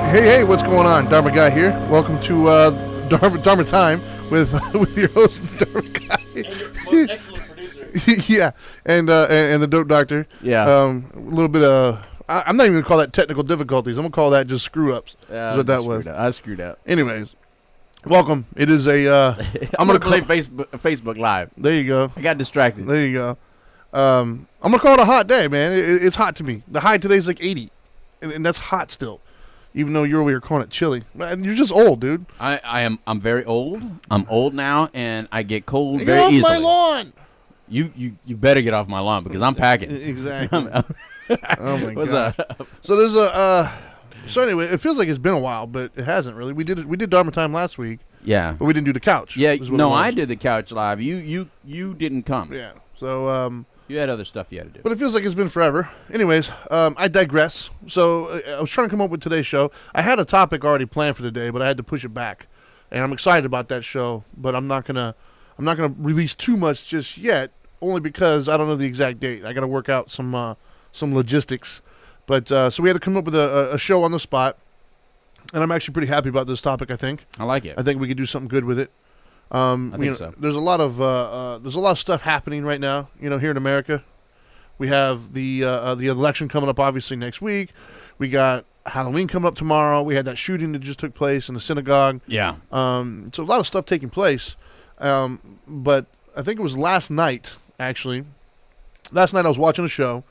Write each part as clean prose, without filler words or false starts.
Hey, what's going on? Dharma Guy here. Welcome to Dharma Time with your host, Dharma Guy. And your most excellent producer. Yeah, and the dope doctor. Yeah. A little bit of, I'm not even going to call that technical difficulties. I'm going to call that just screw-ups. Yeah, is what that was. I screwed up. Anyways, welcome. It is a... I'm going to play Facebook Live. There you go. I got distracted. There you go. I'm going to call it a hot day, man. It's hot to me. The high today is like 80, and that's hot still. Even though you're over here calling it chilly. Man, you're just old, dude. I'm very old. I'm old now, and I get cold Get very off easily. my lawn. You better get off my lawn because I'm packing. Exactly. Oh my What's god. up? So there's a so anyway, it feels like it's been a while, but it hasn't really. We did Dharma Time last week, Yeah. but we didn't do the couch. Yeah. is what it No, was. I did the couch live. You didn't come. Yeah. So You had other stuff you had to do. but it feels like it's been forever. Anyways, I digress. So I was trying to come up with today's show. I had a topic already planned for today, but I had to push it back. And I'm excited about that show, but I'm not gonna release too much just yet, only because I don't know the exact date. I got to work out some logistics. But so we had to come up with a show on the spot, and I'm actually pretty happy about this topic. I think I like it. I think we could do something good with it. I think so. There's a lot of stuff happening right now. Here in America, we have the election coming up, obviously next week. We got Halloween coming up tomorrow. We had that shooting that just took place in the synagogue. Yeah. So a lot of stuff taking place. But I think it was last night, actually. Last night I was watching a show,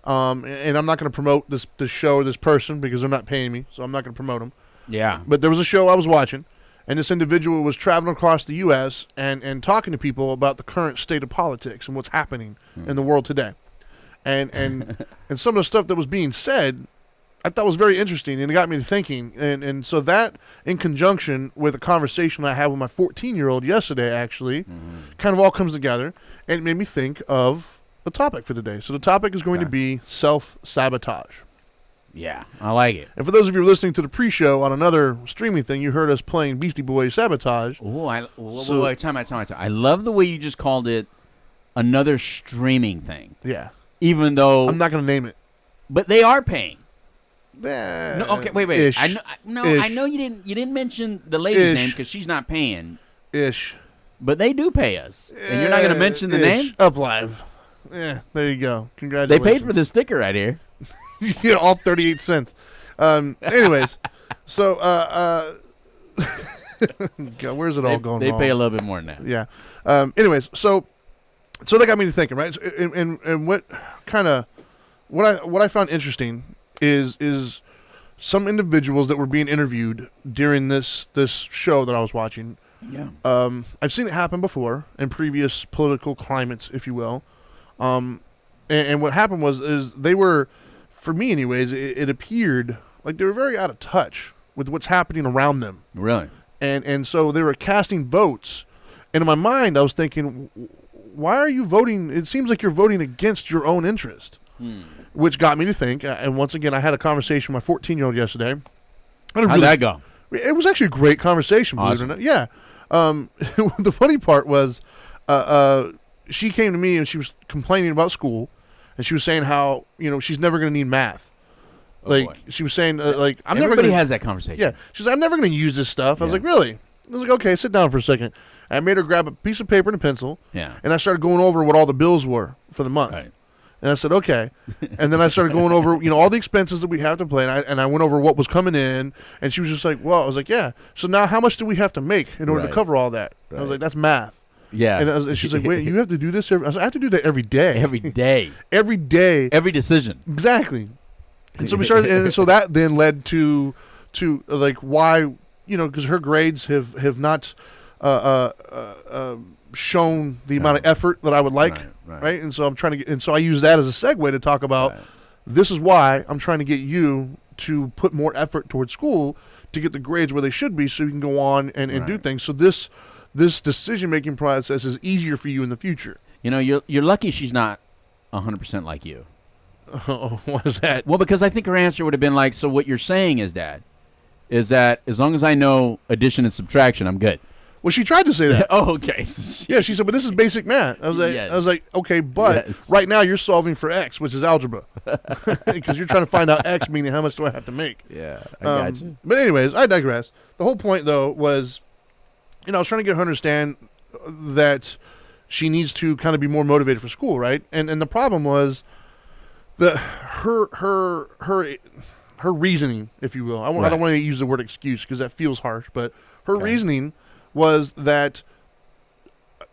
and I'm not going to promote this show or this person because they're not paying me, so I'm not going to promote them. Yeah. But there was a show I was watching. And this individual was traveling across the U.S. and talking to people about the current state of politics and what's happening in the world today. And and some of the stuff that was being said, I thought was very interesting, and it got me to thinking. And so that, in conjunction with a conversation I had with my 14-year-old yesterday, actually, kind of all comes together, and it made me think of the topic for today. So the topic is going to be self-sabotage. Yeah. I like it. And for those of you listening to the pre-show on another streaming thing, you heard us playing Beastie Boys Sabotage. Oh, wait, time out. I love the way you just called it another streaming thing. Yeah. Even though... I'm not going to name it. But they are paying. No, okay, wait. Ish. I know you didn't mention the lady's name because she's not paying. Ish. But they do pay us. And you're not going to mention the name? Up Live. Yeah, there you go. Congratulations. They paid for the sticker right here. Yeah, all 38 cents. Anyways, so God, where's it all going They wrong? pay a little bit more than that. Yeah. Anyways, so that got me to thinking, right? And what I found interesting is some individuals that were being interviewed during this show that I was watching. Yeah. I've seen it happen before in previous political climates, if you will. And what happened is they were, for me anyways, it appeared like they were very out of touch with what's happening around them. Really? And so they were casting votes. And in my mind, I was thinking, why are you voting? It seems like you're voting against your own interest. Which got me to think, and once again, I had a conversation with my 14-year-old yesterday. How'd that go? It was actually a great conversation, believe it or not. Yeah. The funny part was she came to me and she was complaining about school. And she was saying how, she's never going to need math. She was saying, everybody has that conversation. Yeah. She's like, I'm never going to use this stuff. I was like, really? I was like, okay, sit down for a second. I made her grab a piece of paper and a pencil. Yeah. And I started going over what all the bills were for the month. Right. And I said, okay. And then I started going over, all the expenses that we have to pay. And I went over what was coming in. And she was just like, well, I was like, yeah. So now how much do we have to make in order to cover all that? I was like, that's math. Yeah. And she's like, wait, you have to do this I was like, I have to do that every day. Every day. Every day. Every decision. Exactly. And so we started, and so that then led to like why, because her grades have not shown the amount of effort that I would like, right? And so I'm trying to so I use that as a segue to talk about this is why I'm trying to get you to put more effort towards school to get the grades where they should be so you can go on and do things. So this decision-making process is easier for you in the future. You're lucky she's not 100% like you. Oh, why is that? Well, because I think her answer would have been so what you're saying is, Dad, is that as long as I know addition and subtraction, I'm good. Well, she tried to say that. Oh, okay. Yeah, she said, but this is basic math. I was like, okay, but right now you're solving for X, which is algebra, because you're trying to find out X, meaning how much do I have to make. Yeah, I got you. But anyways, I digress. The whole point, though, was, I was trying to get her to understand that she needs to kind of be more motivated for school, right? And the problem was that her reasoning, if you will. I don't want to use the word excuse because that feels harsh, but her reasoning was that,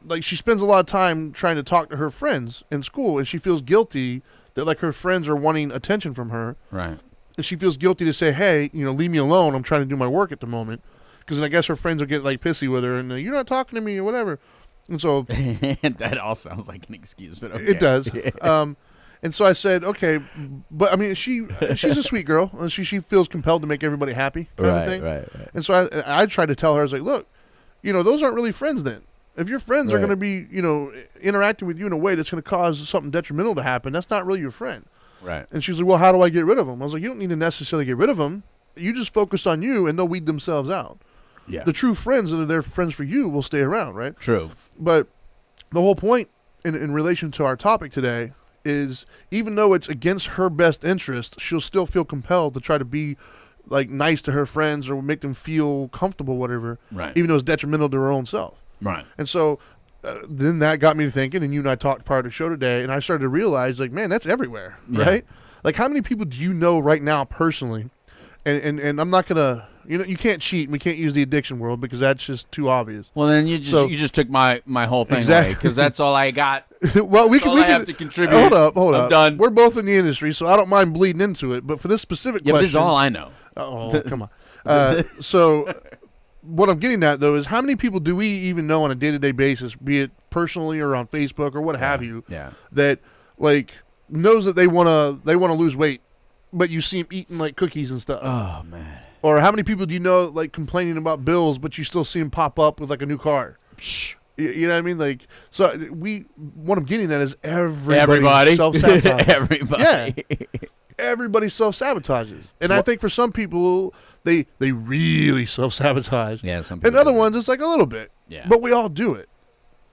like, she spends a lot of time trying to talk to her friends in school, and she feels guilty that, like, her friends are wanting attention from her. Right. And she feels guilty to say, hey, leave me alone. I'm trying to do my work at the moment. Because I guess her friends will get, like, pissy with her, and you're not talking to me or whatever. And so that all sounds like an excuse, but okay. It does. And so I said, okay, but I mean, she's a sweet girl, and she feels compelled to make everybody happy, kind of thing. Right. And so I tried to tell her, I was like, look, those aren't really friends then. If your friends are going to be, interacting with you in a way that's going to cause something detrimental to happen, that's not really your friend. Right. And she's like, well, how do I get rid of them? I was like, you don't need to necessarily get rid of them. You just focus on you, and they'll weed themselves out. Yeah. The true friends that are their friends for you will stay around, right? True. But the whole point in relation to our topic today is, even though it's against her best interest, she'll still feel compelled to try to be, like, nice to her friends or make them feel comfortable, whatever. Right. Even though it's detrimental to her own self. Right. And so then that got me to thinking, and you and I talked prior to the show today, and I started to realize, like, man, that's everywhere, right? Like, how many people do you know right now personally? And I'm not gonna, you can't cheat, and we can't use the addiction world because that's just too obvious. Well, then you just took my whole thing away, because that's all I got. Well, we can have to contribute. Hold up. I'm done. We're both in the industry, so I don't mind bleeding into it. But for this specific question, this is all I know. Oh, come on. So what I'm getting at, though, is how many people do we even know on a day-to-day basis, be it personally or on Facebook or what have you, that, like, knows that they wanna lose weight, but you see them eating, like, cookies and stuff. Oh, man. Or how many people do you know, like, complaining about bills, but you still see them pop up with, like, a new car? You know what I mean? Like, so what I'm getting at is everybody self-sabotages. Everybody. Yeah. Everybody self-sabotages. And I think for some people, they really self-sabotage. Yeah, some people. And other ones, it's like a little bit. Yeah. But we all do it.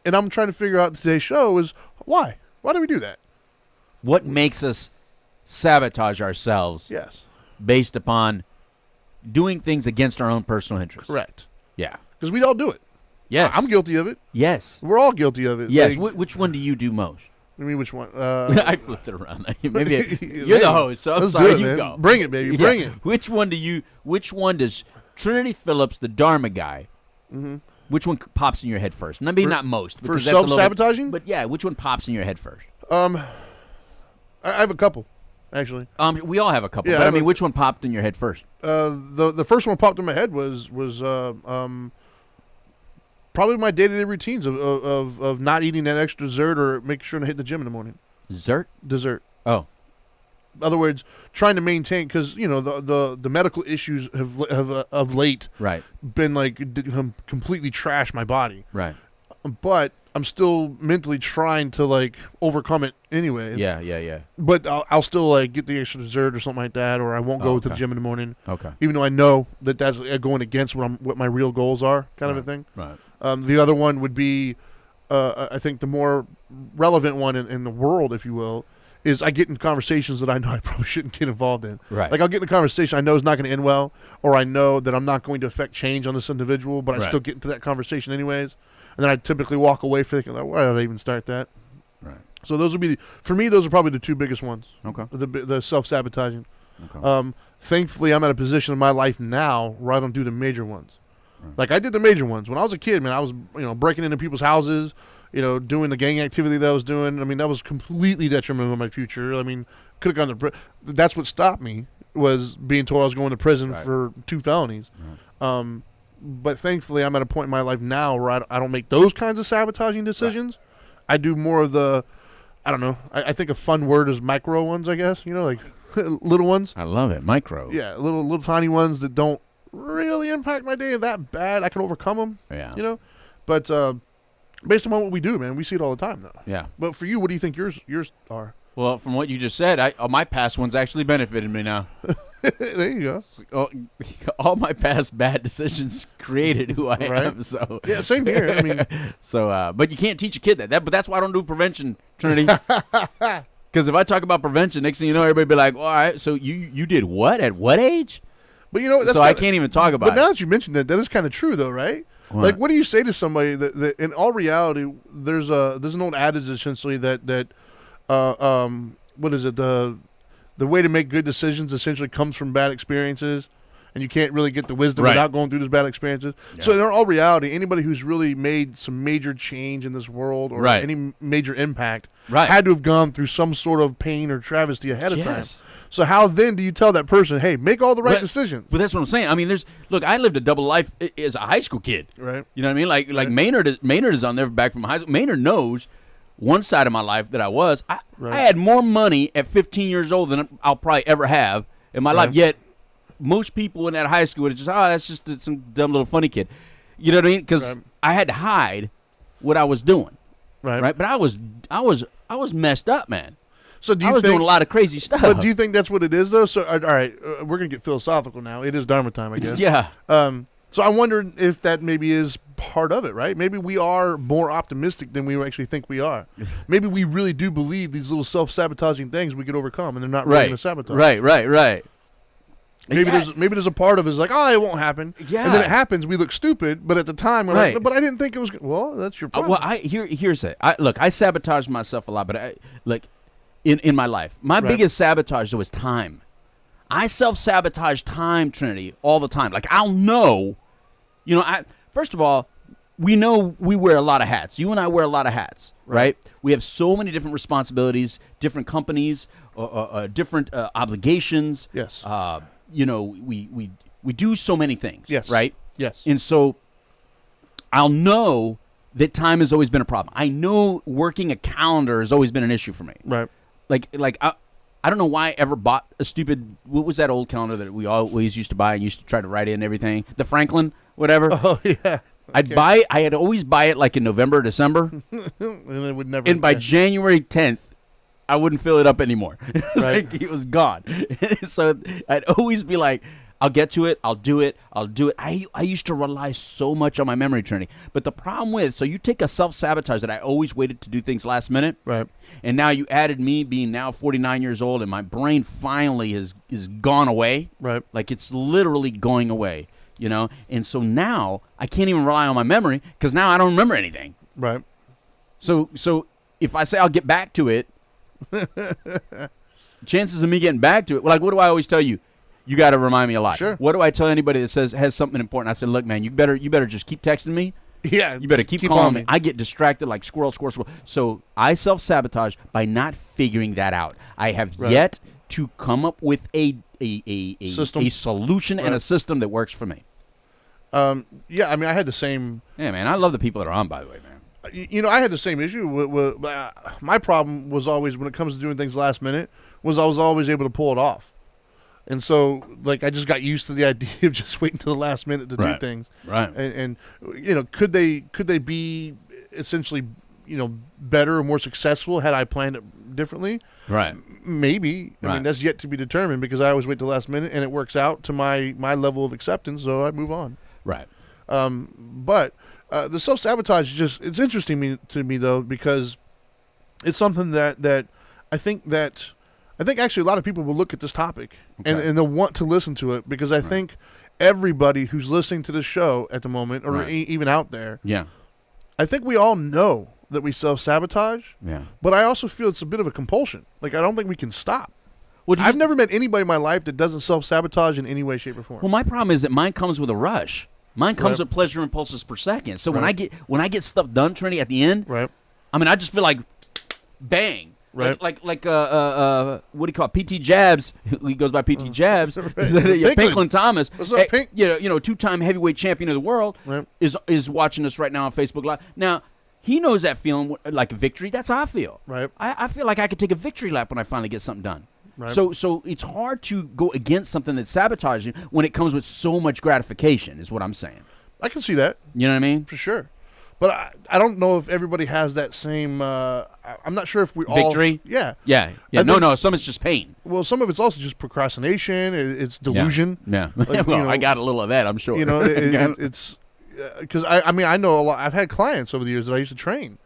And I'm trying to figure out today's show is why? Why do we do that? What makes us sabotage ourselves? Yes. Based upon doing things against our own personal interests. Correct. Yeah. Because we all do it. Yes. I'm guilty of it. Yes. We're all guilty of it. Yes. Like, which one do you do most? I mean, which one? I flipped it around. Maybe you're the host, so I'm sorry. You go. Bring it, baby. Bring it. Which one does Trinity Phillips, the Dharma Guy? Mm-hmm. Which one pops in your head first? Maybe not most. For self-sabotaging? But yeah, which one pops in your head first? I have a couple, actually. We all have a couple. Yeah, but I mean, which one popped in your head first? The first one popped in my head was probably my day-to-day routines of not eating that extra dessert or making sure to hit the gym in the morning. Dessert. Oh. In other words, trying to maintain, because the medical issues have of late been like completely trash my body. Right. But I'm still mentally trying to, like, overcome it anyway. Yeah. But I'll still, like, get the extra dessert or something like that, or I won't go to the gym in the morning. Okay. Even though I know that that's going against what my real goals are, kind of a thing. Right. The other one would be, I think the more relevant one in the world, if you will, is I get in conversations that I know I probably shouldn't get involved in. Right. Like, I'll get in a conversation I know is not going to end well, or I know that I'm not going to affect change on this individual, but I still get into that conversation anyways. And then I typically walk away thinking, like, why did I even start that? Right. So those would be, for me, those are probably the two biggest ones. Okay. The self-sabotaging. Okay. Thankfully, I'm at a position in my life now where I don't do the major ones. Right. Like, I did the major ones. When I was a kid, man, I was, breaking into people's houses, doing the gang activity that I was doing. I mean, that was completely detrimental to my future. I mean, could have gone to prison. That's what stopped me, was being told I was going to prison for 2 felonies. Right. But thankfully, I'm at a point in my life now where I don't make those kinds of sabotaging decisions. Right. I do more of the, I don't know, I think a fun word is micro ones, I guess, like little ones. I love it, micro. Yeah, little tiny ones that don't really impact my day that bad. I can overcome them, But based on what we do, man, we see it all the time, though. Yeah. But for you, what do you think yours are? Well, from what you just said, my past ones actually benefited me now. There you go. All my past bad decisions created who I am. So yeah, same here. I mean, so but you can't teach a kid that. But that's why I don't do prevention, Trinity. Because if I talk about prevention, next thing you know, everybody be like, "All right, so you did what at what age?" But you know, that's so I can't even talk about. But now that you mentioned that is kind of true, though, right? What? Like, what do you say to somebody that in all reality, there's an old adage essentially that what is it, the way to make good decisions essentially comes from bad experiences, and you can't really get the wisdom without going through those bad experiences. Yeah. So in all reality, anybody who's really made some major change in this world or any major impact had to have gone through some sort of pain or travesty ahead of time. So how then do you tell that person, hey, make all the right decisions? But that's what I'm saying. I mean, look, I lived a double life as a high school kid. Right. You know what I mean? Like Maynard is on there back from high school. Maynard knows one side of my life that I had more money at 15 years old than I'll probably ever have in my life. Yet most people in that high school would just, that's just some dumb little funny kid. You know what I mean? Because I had to hide what I was doing. Right. But I was messed up, man. So I was doing a lot of crazy stuff. But do you think that's what it is, though? So all right, we're gonna get philosophical now. It is Dharma time, I guess. Yeah. So I wonder if that maybe is part of it, right? Maybe we are more optimistic than we actually think we are. Maybe we really do believe these little self-sabotaging things we could overcome, and they're not really going to sabotage. Right. Maybe there's a part of it is like, oh, it won't happen. Yeah. And then it happens, we look stupid, but at the time we're like, but I didn't think it was. Well, that's your problem. Here's it. I sabotage myself a lot, but in my life, my biggest sabotage though is time. I self-sabotage time, Trinity, all the time. Like I'll know, first of all, we know we wear a lot of hats. You and I wear a lot of hats, right? We have so many different responsibilities, different companies, different obligations. Yes. We do so many things. Yes. Right. Yes. And so I'll know that time has always been a problem. I know working a calendar has always been an issue for me. Right. Like I don't know why I ever bought a stupid, what was that old calendar that we always used to buy and used to try to write in everything? The Franklin, whatever. Oh, yeah. I had always buy it like in November, December. And it would never. And by January 10th, I wouldn't fill it up anymore. Like it was gone. So I'd always be like, I'll get to it. I'll do it. I used to rely so much on my memory, Trinity. But the problem so you take a self-sabotage that I always waited to do things last minute. Right. And now you added me being now 49 years old and my brain finally is gone away. Right. Like it's literally going away, And so now I can't even rely on my memory because now I don't remember anything. Right. So if I say I'll get back to it, chances of me getting back to it, like what do I always tell you? You got to remind me a lot. Sure. What do I tell anybody that has something important? I said, look, man, you better just keep texting me. Yeah. You better keep calling me. I get distracted like squirrel. So I self-sabotage by not figuring that out. I have yet to come up with a solution and a system that works for me. Yeah, I mean, I had the same. Yeah, man, I love the people that are on, by the way, man. I had the same issue. My problem was always, when it comes to doing things last minute, was I was always able to pull it off. And so, like, I just got used to the idea of just waiting till the last minute to do things. Right. And could they be essentially, better or more successful had I planned it differently? Right. Maybe. I mean, that's yet to be determined because I always wait till the last minute, and it works out to my level of acceptance, so I move on. Right. But the self-sabotage it's interesting to me, though, because it's something that I think actually a lot of people will look at this topic and they'll want to listen to it because I think everybody who's listening to this show at the moment or even out there, I think we all know that we self-sabotage, but I also feel it's a bit of a compulsion. Like, I don't think we can stop. Well, I've never met anybody in my life that doesn't self-sabotage in any way, shape, or form. Well, my problem is that mine comes with a rush. Mine comes with pleasure impulses per second. So when I get stuff done, Trinity, at the end, I mean, I just feel like, bang. Right. Like what do you call it? PT Jabs? He goes by PT Jabs. Pinklin Thomas. What's up, Pink? Two-time heavyweight champion of the world is watching us right now on Facebook Live. Now, he knows that feeling like a victory. That's how I feel. Right. I feel like I could take a victory lap when I finally get something done. Right. So it's hard to go against something that's sabotaging when it comes with so much gratification, is what I'm saying. I can see that. You know what I mean? For sure. But I don't know if everybody has that same. I'm not sure if we victory. all. Yeah. Yeah. No. Some it's just pain. Well, some of it's also just procrastination. It's delusion. Yeah. Like, well, I got a little of that, I'm sure. It's because I know a lot. I've had clients over the years that I used to train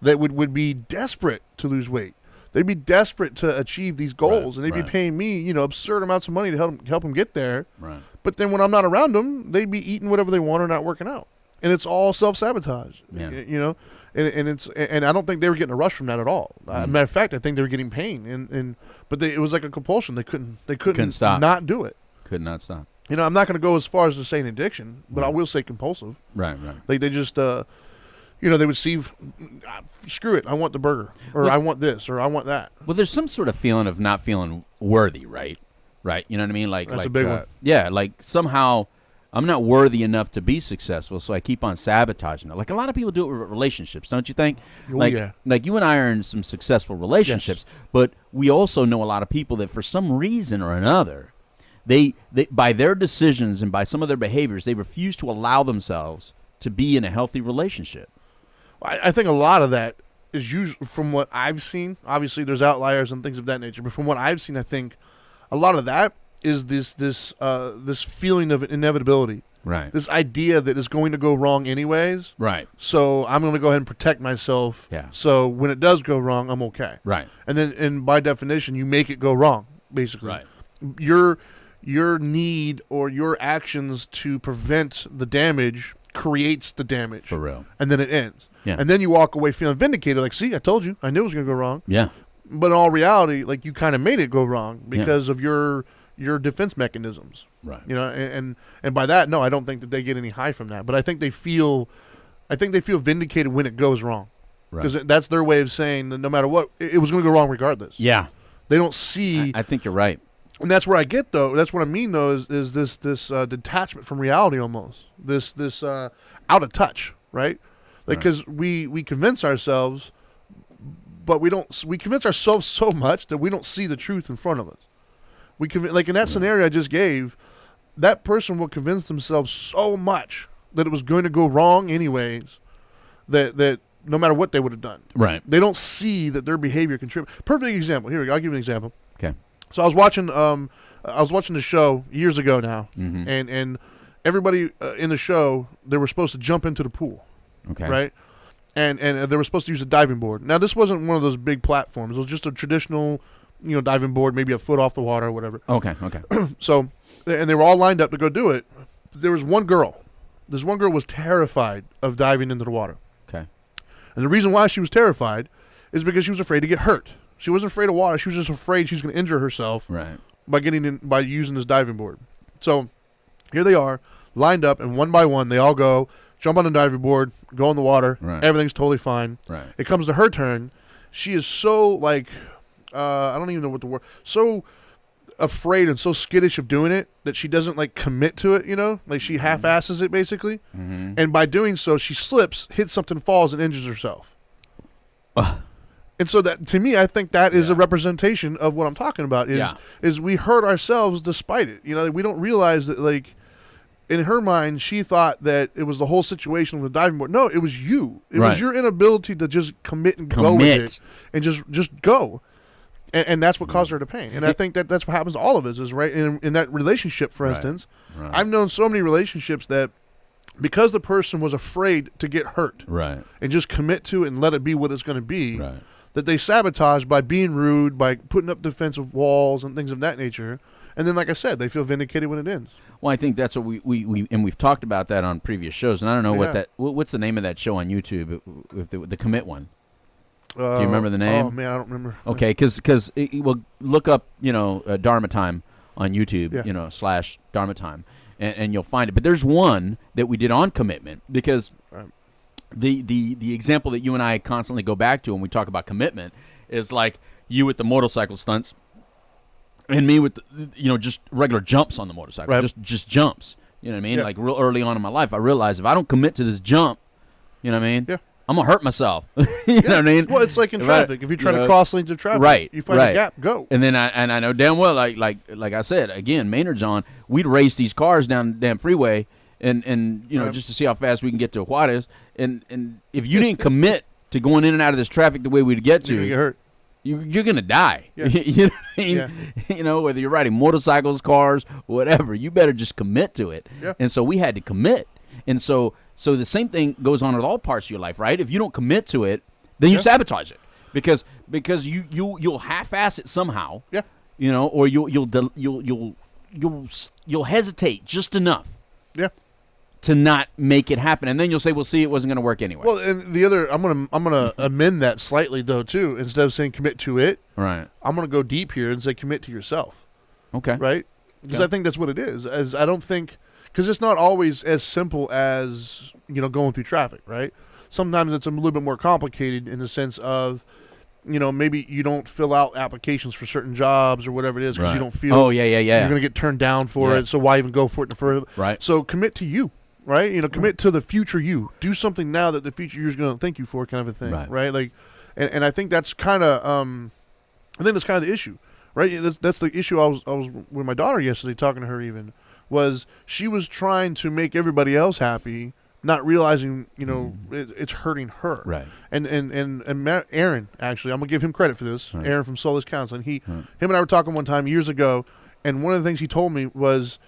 that would be desperate to lose weight. They'd be desperate to achieve these goals, and they'd be paying me, absurd amounts of money to help them get there. Right. But then when I'm not around them, they'd be eating whatever they want or not working out, and it's all self-sabotage. Yeah. And I don't think they were getting a rush from that at all. Matter of fact, I think they were getting pain, but it was like a compulsion. They couldn't stop. Not do it. Could not stop. I'm not going to go as far as to say an addiction, but I will say compulsive. Right. Like they just, they would see, screw it, I want the burger, or I want this, or I want that. Well, there's some sort of feeling of not feeling worthy, right? Right. You know what I mean? Like that's a big one. Yeah. Like somehow I'm not worthy enough to be successful, so I keep on sabotaging it. Like a lot of people do it with relationships, don't you think? Like you and I are in some successful relationships, but we also know a lot of people that for some reason or another, they by their decisions and by some of their behaviors, they refuse to allow themselves to be in a healthy relationship. I think a lot of that is usually, from what I've seen, obviously there's outliers and things of that nature, but from what I've seen, I think a lot of that is this feeling of inevitability. Right. This idea that it's going to go wrong anyways. Right. So I'm going to go ahead and protect myself. Yeah. So when it does go wrong, I'm okay. Right. And by definition, you make it go wrong, basically. Right. Your need or your actions to prevent the damage creates the damage. For real. And then it ends. Yeah. And then you walk away feeling vindicated, like, see, I told you. I knew it was going to go wrong. Yeah. But in all reality, like, you kind of made it go wrong because of your defense mechanisms. Right. And by that, no, I don't think that they get any high from that. But I think they feel vindicated when it goes wrong. Because that's their way of saying that no matter what, it was going to go wrong regardless. Yeah. They don't see. I think you're right. And that's where I get, though. That's what I mean, though, is this detachment from reality almost. This out of touch, right? Like, because we convince ourselves, but we don't. We convince ourselves so much that we don't see the truth in front of us. Like in that scenario I just gave, that person will convince themselves so much that it was going to go wrong anyways, that no matter what they would have done. Right. They don't see that their behavior contributes. Perfect example. Here we go. I'll give you an example. Okay. So I was watching the show years ago now, and everybody in the show, they were supposed to jump into the pool. Okay. Right? And they were supposed to use a diving board. Now, this wasn't one of those big platforms. It was just a traditional, diving board, maybe a foot off the water or whatever. Okay. So, and they were all lined up to go do it. There was one girl. This one girl was terrified of diving into the water. Okay. And the reason why she was terrified is because she was afraid to get hurt. She wasn't afraid of water. She was just afraid she was going to injure herself by using this diving board. So here they are, lined up, and one by one, they all go, jump on the diving board, go in the water. Right. Everything's totally fine. Right. It comes to her turn. She is so, like, I don't even know what the word, so afraid and so skittish of doing it that she doesn't, like, commit to it, Like, she half-asses it, basically. Mm-hmm. And by doing so, she slips, hits something, falls, and injures herself. And so that, to me, I think that is a representation of what I'm talking about. Is we hurt ourselves despite it. We don't realize that, like, in her mind, she thought that it was the whole situation with the diving board. No, it was you. It was your inability to just commit and go with it, and just go. And that's what caused her the pain. And I think that's what happens to all of us. Is right in that relationship, for instance. Right. I've known so many relationships that, because the person was afraid to get hurt, and just commit to it and let it be what it's going to be. That they sabotage by being rude, by putting up defensive walls and things of that nature. And then, like I said, they feel vindicated when it ends. Well, I think that's what we've talked about that on previous shows. And I don't know what's the name of that show on YouTube, the commit one. Do you remember the name? Oh, man, I don't remember. Okay, because we'll look up, Dharma Time on YouTube, / Dharma Time, and you'll find it. But there's one that we did on commitment, because the example that you and I constantly go back to when we talk about commitment is like you with the motorcycle stunts and me with just regular jumps on the motorcycle, just jumps. You know what I mean? Like real early on in my life, I realized if I don't commit to this jump, you know what I mean? Yeah. I'm gonna hurt myself. You know what I mean? Well, it's like in traffic. If you try to cross lanes of traffic, you find a gap, go. And then I know damn well, like I said again, Maynard's on. We'd race these cars down the damn freeway. And just to see how fast we can get to Juarez, and if you didn't commit to going in and out of this traffic the way we'd get to, You're gonna get hurt. you're gonna die. Yeah. You know what I mean? Yeah. You know, whether you're riding motorcycles, cars, whatever, you better just commit to it. Yeah. And so we had to commit. And so the same thing goes on with all parts of your life, right? If you don't commit to it, then you sabotage it because you'll half-ass it somehow. Yeah. You know, or you'll hesitate just enough. Yeah. To not make it happen, and then you'll say, "Well, see, it wasn't going to work anyway." Well, and the other, I'm gonna amend that slightly though too. Instead of saying commit to it, right? I'm gonna go deep here and say commit to yourself. Okay. Right? Because Okay. I think that's what it is. As I don't think, because it's not always as simple as going through traffic, right? Sometimes it's a little bit more complicated in the sense of, maybe you don't fill out applications for certain jobs or whatever it is because you don't feel. Oh yeah. You're gonna get turned down for it. So why even go for it in the first? Right. So commit to you. Right, commit to the future you. Do something now that the future you is going to thank you for, kind of a thing. Right, like, and I think that's kind of, I think that's kind of the issue, right? That's the issue. I was with my daughter yesterday, talking to her. Even was she was trying to make everybody else happy, not realizing it's hurting her. Right. And Aaron, actually, I'm gonna give him credit for this. Right. Aaron from Soulless Counseling. Him and I were talking one time years ago, and one of the things he told me was,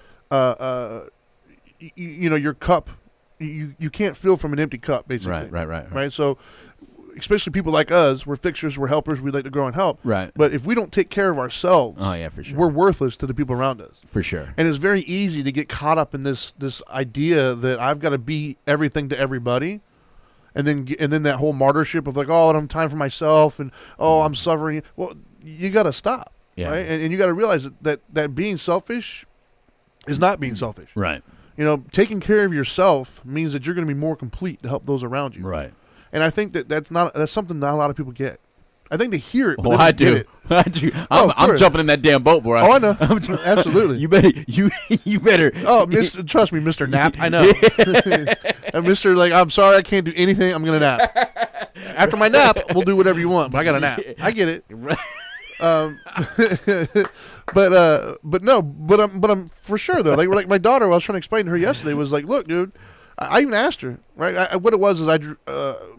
your cup, you can't fill from an empty cup, basically. Right. So, especially people like us, we're fixers, we're helpers, we like to grow and help. Right. But if we don't take care of ourselves, oh yeah, for sure, we're worthless to the people around us. For sure. And it's very easy to get caught up in this idea that I've got to be everything to everybody, and then that whole martyrship of like, oh, I don't have time for myself, and I'm suffering. Well, you got to stop. Yeah. Right. And you got to realize that being selfish is not being selfish. Right. Taking care of yourself means that you're going to be more complete to help those around you. Right. And I think that's something not a lot of people get. I think they hear it, but Oh, they don't I get do. it. I do. of I'm course. jumping in that damn boat, bro. Oh, I know. Absolutely. You better. Oh, trust me, Mr. Nap. I know. And Mr. Like, I'm sorry, I can't do anything. I'm going to nap. After my nap, we'll do whatever you want, but I got to nap. I get it. But I'm for sure though. Like my daughter, I was trying to explain to her yesterday, was like, look, dude. I even asked her, right? What it was is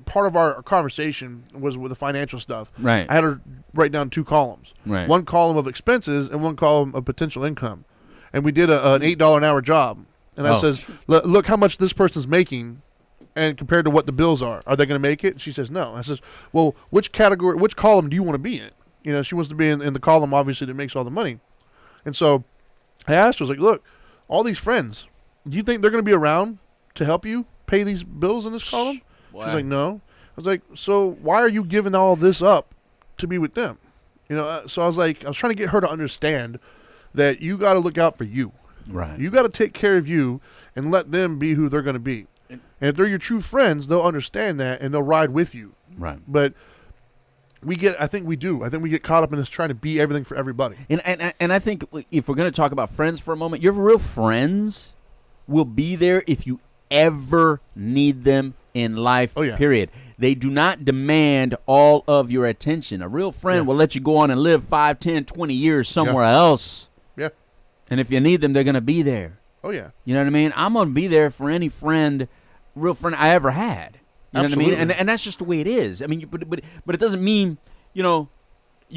part of our conversation was with the financial stuff. Right. I had her write down 2 columns. Right. One column of expenses and one column of potential income, and we did an $8 an hour job. And I says, look how much this person's making, and compared to what the bills are they going to make it? And she says no. I says, well, which column do you want to be in? She wants to be in the column, obviously, that makes all the money. And so I asked her, I was like, look, all these friends, do you think they're going to be around to help you pay these bills in this column? Wow. She's like, no. I was like, so why are you giving all this up to be with them? So I was trying to get her to understand that you got to look out for you. Right. You got to take care of you and let them be who they're going to be. And if they're your true friends, they'll understand that and they'll ride with you. Right. But I think we get caught up in this trying to be everything for everybody. And I think if we're going to talk about friends for a moment, your real friends will be there if you ever need them in life, period. They do not demand all of your attention. A real friend will let you go on and live 5, 10, 20 years somewhere else. Yeah. And if you need them, they're going to be there. Oh, yeah. You know what I mean? I'm going to be there for any real friend I ever had. You know Absolutely. what I mean? And that's just the way it is. I mean, but it doesn't mean, you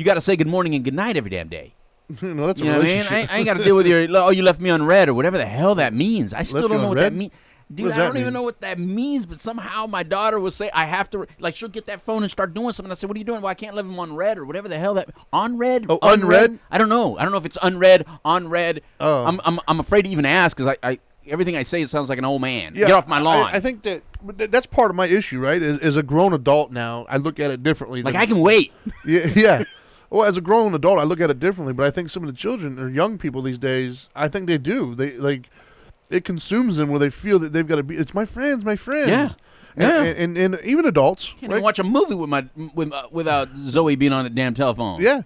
got to say good morning and good night every damn day. No, that's a you know what I mean? relationship. I ain't got to deal with you left me unread or whatever the hell that means. I still don't know what that means. Dude, I don't even know what that means, but somehow my daughter will say I have to, she'll get that phone and start doing something. I say, what are you doing? Well, I can't leave him unread or whatever the hell that, unread? Oh, unread? I don't know. I don't know if it's unread, unread. Oh. I'm afraid to even ask because I everything I say it sounds like an old man. Yeah, get off my lawn. I think that's part of my issue, right? As a grown adult now, I look at it differently. I can wait. Yeah. Well, as a grown adult, I look at it differently, but I think some of the children or young people these days, I think they do. It consumes them where they feel that they've got to be. It's my friends. Yeah. And even adults. Can't even watch a movie without Zoe being on the damn telephone. Yeah.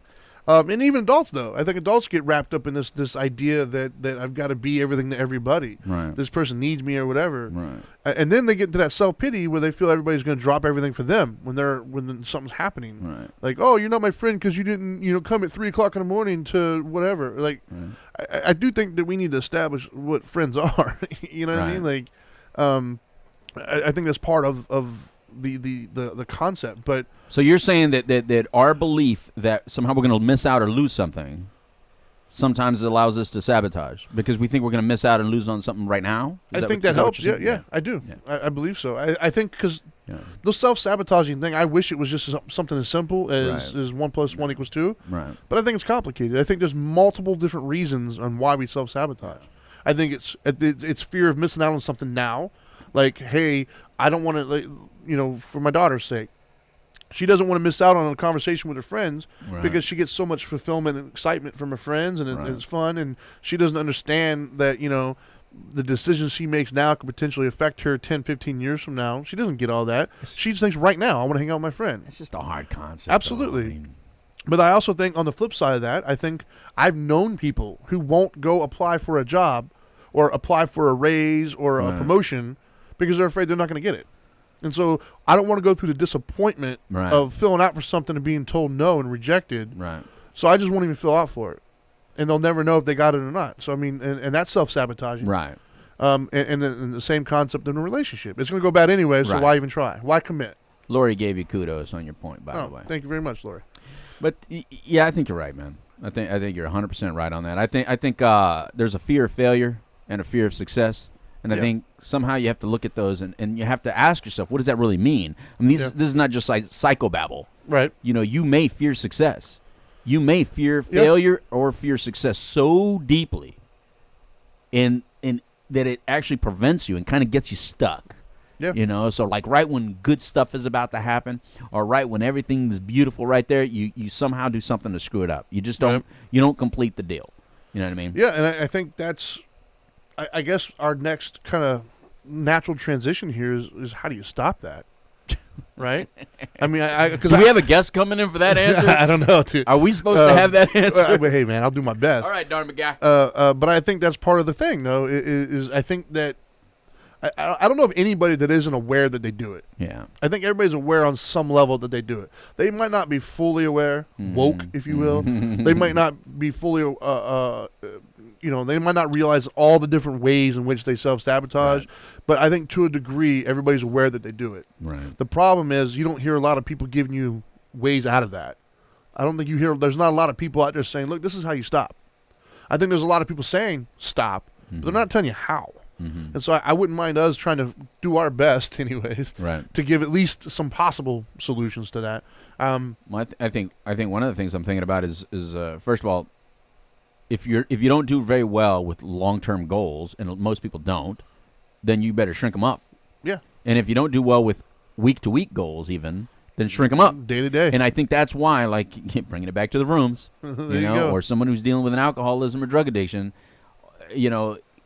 And even adults, though. I think adults get wrapped up in this idea that I've got to be everything to everybody. Right. This person needs me or whatever. Right. And then they get into that self-pity where they feel everybody's going to drop everything for them when something's happening. Right. Like, oh, you're not my friend because you didn't come at 3 o'clock in the morning to whatever. Like, I do think that we need to establish what friends are. You know what I mean? Like, I think that's part of the concept. But So you're saying that our belief that somehow we're going to miss out or lose something sometimes it allows us to sabotage because we think we're going to miss out and lose on something right now? I think that helps. Yeah, I do. Yeah. I believe so. I think because the self-sabotaging thing, I wish it was just something as simple as 1 + 1 = 2. Right. But I think it's complicated. I think there's multiple different reasons on why we self-sabotage. I think it's fear of missing out on something now. Like, hey, I don't want to, for my daughter's sake. She doesn't want to miss out on a conversation with her friends because she gets so much fulfillment and excitement from her friends, and it's fun. And she doesn't understand that, the decisions she makes now could potentially affect her 10, 15 years from now. She doesn't get all that. She just thinks right now, I want to hang out with my friend. It's just a hard concept. Absolutely. But I also think on the flip side of that, I think I've known people who won't go apply for a job or apply for a raise or a promotion because they're afraid they're not going to get it. And so I don't want to go through the disappointment of filling out for something and being told no and rejected. Right. So I just won't even fill out for it. And they'll never know if they got it or not. So, I mean, and that's self-sabotaging. Right. And the same concept in a relationship. It's going to go bad anyway, so why even try? Why commit? Lori gave you kudos on your point, by the way. Thank you very much, Lori. But, yeah, I think you're right, man. I think you're 100% right on that. I think there's a fear of failure and a fear of success. And I think somehow you have to look at those and you have to ask yourself, what does that really mean? I mean, this is not just like psychobabble. Right. You may fear success. You may fear failure or fear success so deeply in that it actually prevents you and kind of gets you stuck. Yeah. So like right when good stuff is about to happen or right when everything's beautiful right there, you somehow do something to screw it up. You just don't complete the deal. You know what I mean? Yeah, and I think that's I guess our next kind of natural transition here is how do you stop that? Right? I mean, do we have a guest coming in for that answer? I don't know, dude. Are we supposed to have that answer? But hey, man, I'll do my best. All right, Dharma Guy. But I think that's part of the thing, though. Is I think that I don't know of anybody that isn't aware that they do it. Yeah. I think everybody's aware on some level that they do it. They might not be fully aware, woke, if you will. They might not be fully, they might not realize all the different ways in which they self-sabotage. Right. But I think to a degree, everybody's aware that they do it. Right. The problem is you don't hear a lot of people giving you ways out of that. I don't think there's not a lot of people out there saying, look, this is how you stop. I think there's a lot of people saying stop, but they're not telling you how. Mm-hmm. And so I wouldn't mind us trying to do our best, anyways, to give at least some possible solutions to that. I think one of the things I'm thinking about is first of all, if you don't do very well with long-term goals, and most people don't, then you better shrink them up. Yeah. And if you don't do well with week-to-week goals, even, then shrink them up. Day to day. And I think that's why, like, bringing it back to the rooms, or someone who's dealing with an alcoholism or drug addiction,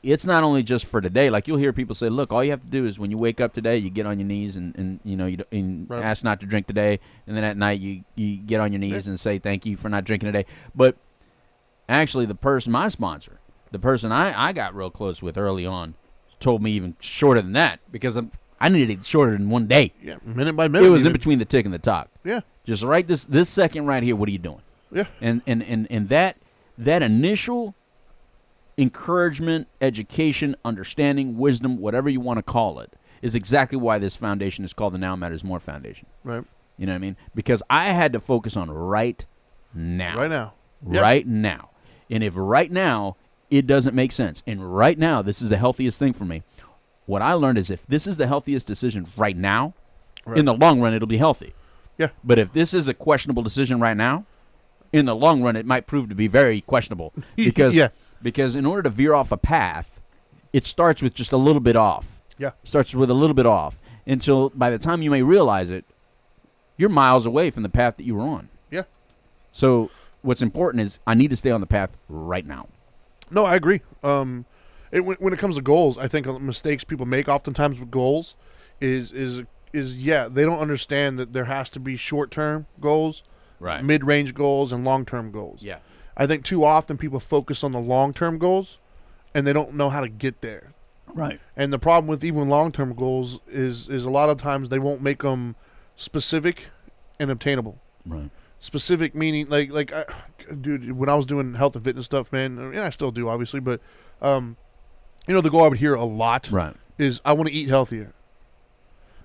it's not only just for today. Like you'll hear people say, look, all you have to do is when you wake up today, you get on your knees and ask not to drink today. And then at night you get on your knees and say thank you for not drinking today. But actually my sponsor, the person I got real close with early on, told me even shorter than that because I needed it shorter than one day. Yeah, minute by minute. It was in between the tick and the tock. Yeah. Just right this second right here, what are you doing? Yeah. And that initial encouragement, education, understanding, wisdom, whatever you want to call it, is exactly why this foundation is called the Now Matters More Foundation. Right. You know what I mean? Because I had to focus on right now. Right now. Yep. Right now. And if right now it doesn't make sense, and right now this is the healthiest thing for me, what I learned is if this is the healthiest decision right now, in the long run it'll be healthy. Yeah. But if this is a questionable decision right now, in the long run it might prove to be very questionable. Because Because in order to veer off a path, it starts with just a little bit off. Yeah. Starts with a little bit off until by the time you may realize it, you're miles away from the path that you were on. Yeah. So what's important is I need to stay on the path right now. No, I agree. When it comes to goals, I think mistakes people make oftentimes with goals is they don't understand that there has to be short-term goals, right, mid-range goals, and long-term goals. Yeah. I think too often people focus on the long-term goals, and they don't know how to get there. Right. And the problem with even long-term goals is a lot of times they won't make them specific and obtainable. Right. Specific meaning, dude, when I was doing health and fitness stuff, man, and I still do, obviously, but, the goal I would hear a lot right. is I want to eat healthier.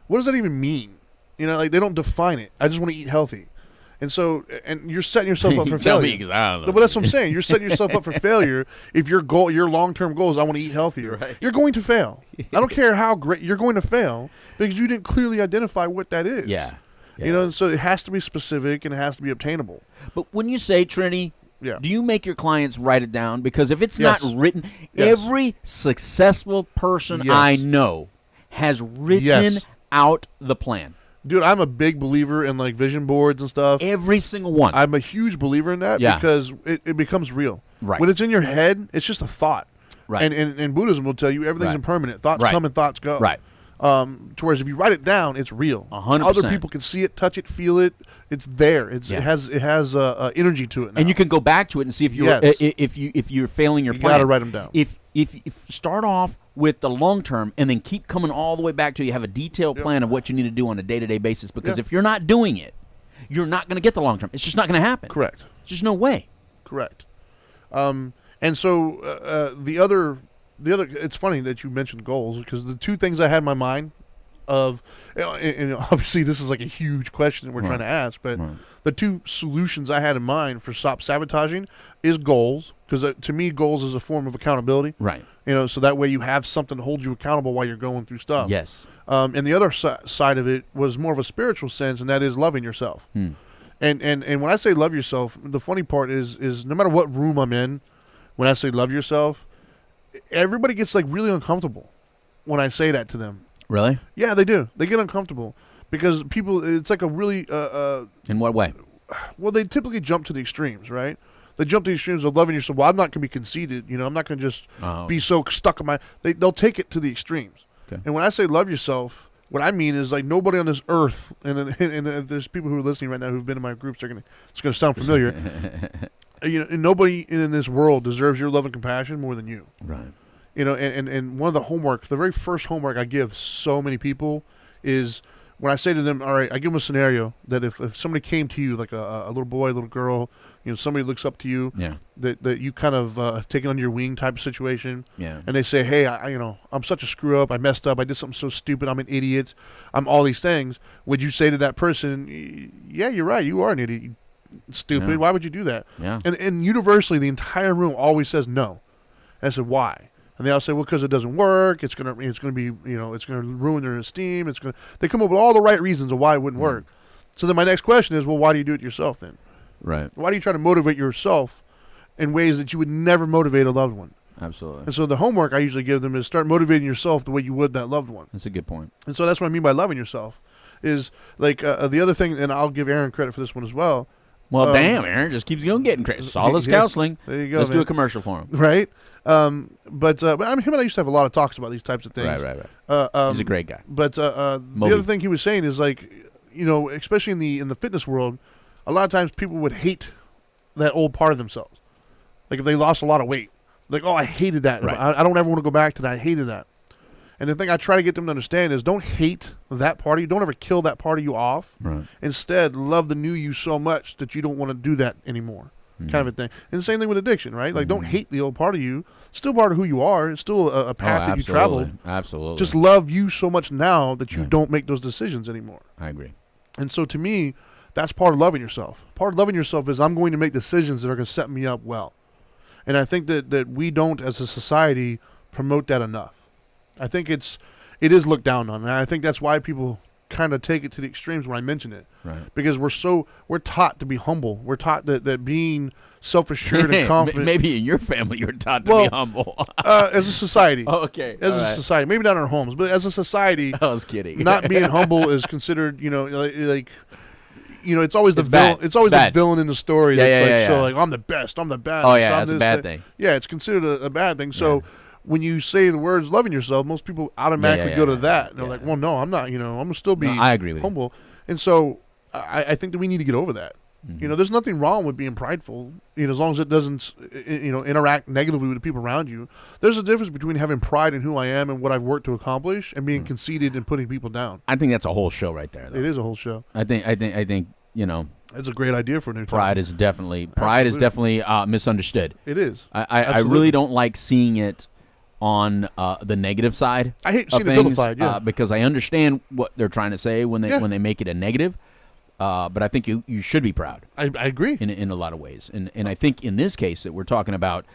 what does that even mean? You know, like they don't define it. I just want to eat healthy. And so, and you're setting yourself up for Tell failure. me, 'cause I don't know. No, but that's what I'm saying. You're setting yourself up for failure if your long-term goal is I want to eat healthier. Right. You're going to fail. I don't care how great you're going to fail because you didn't clearly identify what that is. Yeah. You know, and so it has to be specific and it has to be obtainable. But when you say Trinity, Yeah. do you make your clients write it down? Because if it's Yes. not written, Yes. every successful person Yes. I know has written Yes. out the plan. Dude, I'm a big believer in like vision boards and stuff. Every single one. I'm a huge believer in that Yeah. because it becomes real. Right. When it's in your head, it's just a thought. Right. And Buddhism will tell you everything's Right. impermanent. Thoughts Right. come and thoughts go. Right. To whereas if you write it down, it's real. 100%. Other people can see it, touch it, feel it. It's there. Yeah. It has energy to it now. and you can go back to it and see if you're Yes. if you're failing your You plan. gotta write 'em down. If start off with the long term and then keep coming all the way back to you have a detailed plan of what you need to do on a day-to-day basis. Because Yeah. if you're not doing it, you're not going to get the long term. It's just not going to happen. Correct. There's just no way. Correct. And so the other, it's funny that you mentioned goals because the two things I had in my mind of, and obviously this is like a huge question that we're trying to ask, but the two solutions I had in mind for stop sabotaging is goals, because to me goals is a form of accountability. Right. You know, so that way you have something to hold you accountable while you're going through stuff. Yes. And the other side of it was more of a spiritual sense, and that is loving yourself. And when I say love yourself, the funny part is no matter what room I'm in, when I say love yourself, everybody gets like really uncomfortable when I say that to them. Really? Yeah, they do. They get uncomfortable because people. It's like a really. In what way? Well, they typically jump to the extremes, right? They jump to the extremes of loving yourself. Well, I'm not going to be conceited. You know, I'm not going to just be so stuck in my. They'll take it to the extremes. Okay. And when I say love yourself, what I mean is like nobody on this earth, and there's people who are listening right now who've been in my groups. It's going to sound familiar. You know, and nobody in this world deserves your love and compassion more than you. Right. You know, and one of the very first homework I give so many people is when I say to them, all right, I give them a scenario that if somebody came to you, like a little boy, a little girl, you know, somebody looks up to you, that you kind of have taken under your wing type of situation, and they say, hey, I'm such a screw up, I messed up, I did something so stupid, I'm an idiot, I'm all these things. Would you say to that person, yeah, you're right, you are an idiot, you stupid, why would you do that? Yeah. And universally, the entire room always says no. And I said, why? And they all say, well, because it doesn't work. It's gonna be, it's gonna ruin their esteem. They come up with all the right reasons of why it wouldn't work. So then my next question is, well, why do you do it yourself then? Right. Why do you try to motivate yourself in ways that you would never motivate a loved one? Absolutely. And so the homework I usually give them is start motivating yourself the way you would that loved one. That's a good point. And so that's what I mean by loving yourself. Is like the other thing, and I'll give Aaron credit for this one as well. Well, damn, Aaron just keeps going getting credit. Solace Counseling. There you go. Let's man. do a commercial for him. Right. But I mean, him and I used to have a lot of talks about these types of things. Right. He's a great guy. But the other thing he was saying is like, especially in the fitness world, a lot of times people would hate that old part of themselves. Like if they lost a lot of weight, like, oh, I hated that. Right. I don't ever want to go back to that. I hated that. And the thing I try to get them to understand is don't hate that part of you. Don't ever kill that part of you off. Right. Instead, love the new you so much that you don't want to do that anymore. Kind of a thing. And the same thing with addiction, right? Like, don't hate the old part of you. Still part of who you are. It's still a path that you traveled. Absolutely. Just love you so much now that you don't make those decisions anymore. I agree. And so to me, that's part of loving yourself. Part of loving yourself is I'm going to make decisions that are going to set me up well. And I think that we don't, as a society, promote that enough. I think it is looked down on. And I think that's why people kind of take it to the extremes when I mention it. Right. Because we're taught to be humble. We're taught that being self-assured and confident. Maybe in your family you're taught to be humble. As a society. Oh, okay. As a society. Maybe not in our homes, but as a society. I was kidding. Not being humble is considered, it's always the It's villain. bad. It's always It's the bad. villain in the story. Yeah. I'm the best. I'm the best. Oh, yeah, I'm that's a this, bad that. thing. Yeah, it's considered a bad thing. So when you say the words loving yourself, most people automatically go to that. And they're like, well, no, I'm not. I'm going to still be I agree with humble. And so I think that we need to get over that. Mm-hmm. There's nothing wrong with being prideful, as long as it doesn't, interact negatively with the people around you. There's a difference between having pride in who I am and what I've worked to accomplish and being conceited and putting people down. I think that's a whole show right there, though. It is a whole show. I think It's a great idea for a new time. pride is definitely misunderstood. It is. I really don't like seeing it on the negative side. I hate of seeing it things, vilified, yeah. because I understand what they're trying to say when they make it a negative. But I think you should be proud. I agree. In a lot of ways. And I think in this case that we're talking about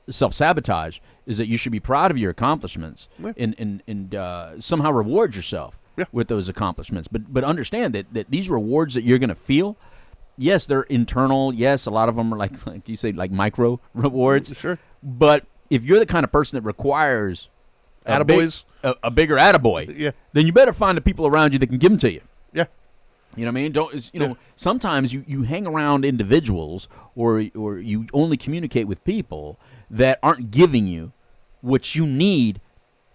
self-sabotage is that you should be proud of your accomplishments and somehow reward yourself with those accomplishments. But understand that these rewards that you're going to feel, yes, they're internal. Yes, a lot of them are like you say, like micro rewards. Sure. But if you're the kind of person that requires Attaboys. a bigger attaboy, then you better find the people around you that can give them to you. Yeah. You know what I mean? Don't sometimes you hang around individuals or you only communicate with people that aren't giving you what you need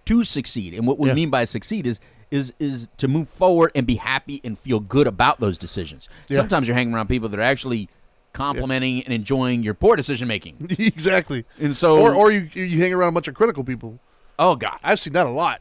to succeed. And what we mean by succeed is to move forward and be happy and feel good about those decisions. Yeah. Sometimes you're hanging around people that are actually complimenting and enjoying your poor decision making. Exactly. And so or you hang around a bunch of critical people. Oh God. I've seen that a lot.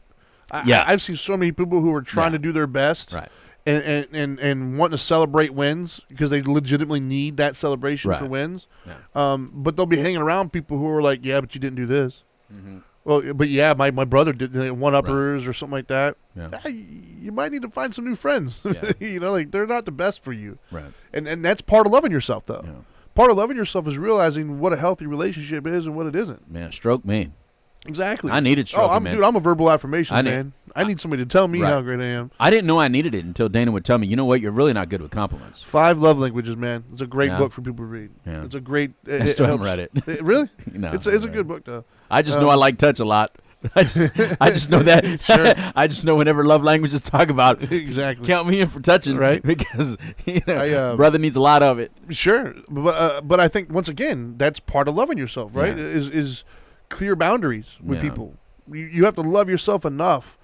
I've seen so many people who are trying to do their best. Right. And wanting to celebrate wins because they legitimately need that celebration for wins. Yeah. But they'll be hanging around people who are like, yeah, but you didn't do this. Mm-hmm. Well, but yeah, my brother did one-uppers or something like that. Yeah. You might need to find some new friends. Yeah. You know, like they're not the best for you. Right. And that's part of loving yourself, though. Yeah. Part of loving yourself is realizing what a healthy relationship is and what it isn't. Man, stroke me. Exactly. I needed stroking, man. Dude, I'm a verbal affirmation man. I need somebody to tell me how great I am. I didn't know I needed it until Dana would tell me, you know what, you're really not good with compliments. 5 Love Languages, man. It's a great book for people to read. Yeah. It's a great... I still haven't read it. Really? No. It's a good book, though. I just know I like touch a lot. I just know that. Sure. I just know whenever love languages talk about exactly, count me in for touching, right? Because brother needs a lot of it. Sure, but I think once again that's part of loving yourself, right? Yeah. Is clear boundaries with people. You have to love yourself enough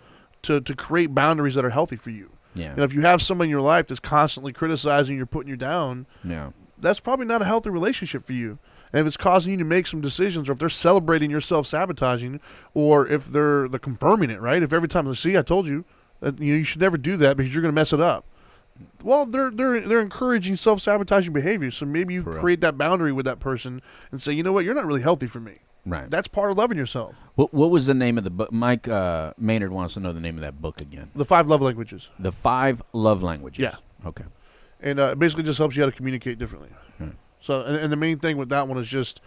to create boundaries that are healthy for you. Yeah. And if you have someone in your life that's constantly criticizing you or putting you down, that's probably not a healthy relationship for you. And if it's causing you to make some decisions, or if they're celebrating your self-sabotaging, or if they're confirming it, right? If every time they see, I told you that you should never do that because you're going to mess it up. Well, they're encouraging self-sabotaging behavior. So maybe you create that boundary with that person and say, you know what, you're not really healthy for me. Right. That's part of loving yourself. What was the name of the book? Mike Maynard wants to know the name of that book again. The 5 Love Languages. The 5 Love Languages. Yeah. Okay. And it basically just helps you how to communicate differently. Right. So, and the main thing with that one is just,